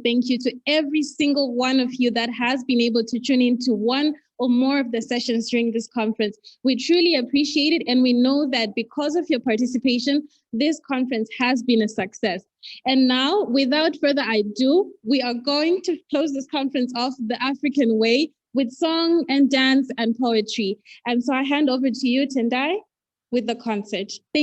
Speaker 3: thank you to every single one of you that has been able to tune into one or more of the sessions during this conference. We truly appreciate it, and we know that because of your participation, this conference has been a success. And now, without further ado, we are going to close this conference off the African way with song and dance and poetry. And so I hand over to you, Tendai, with the concert. Thank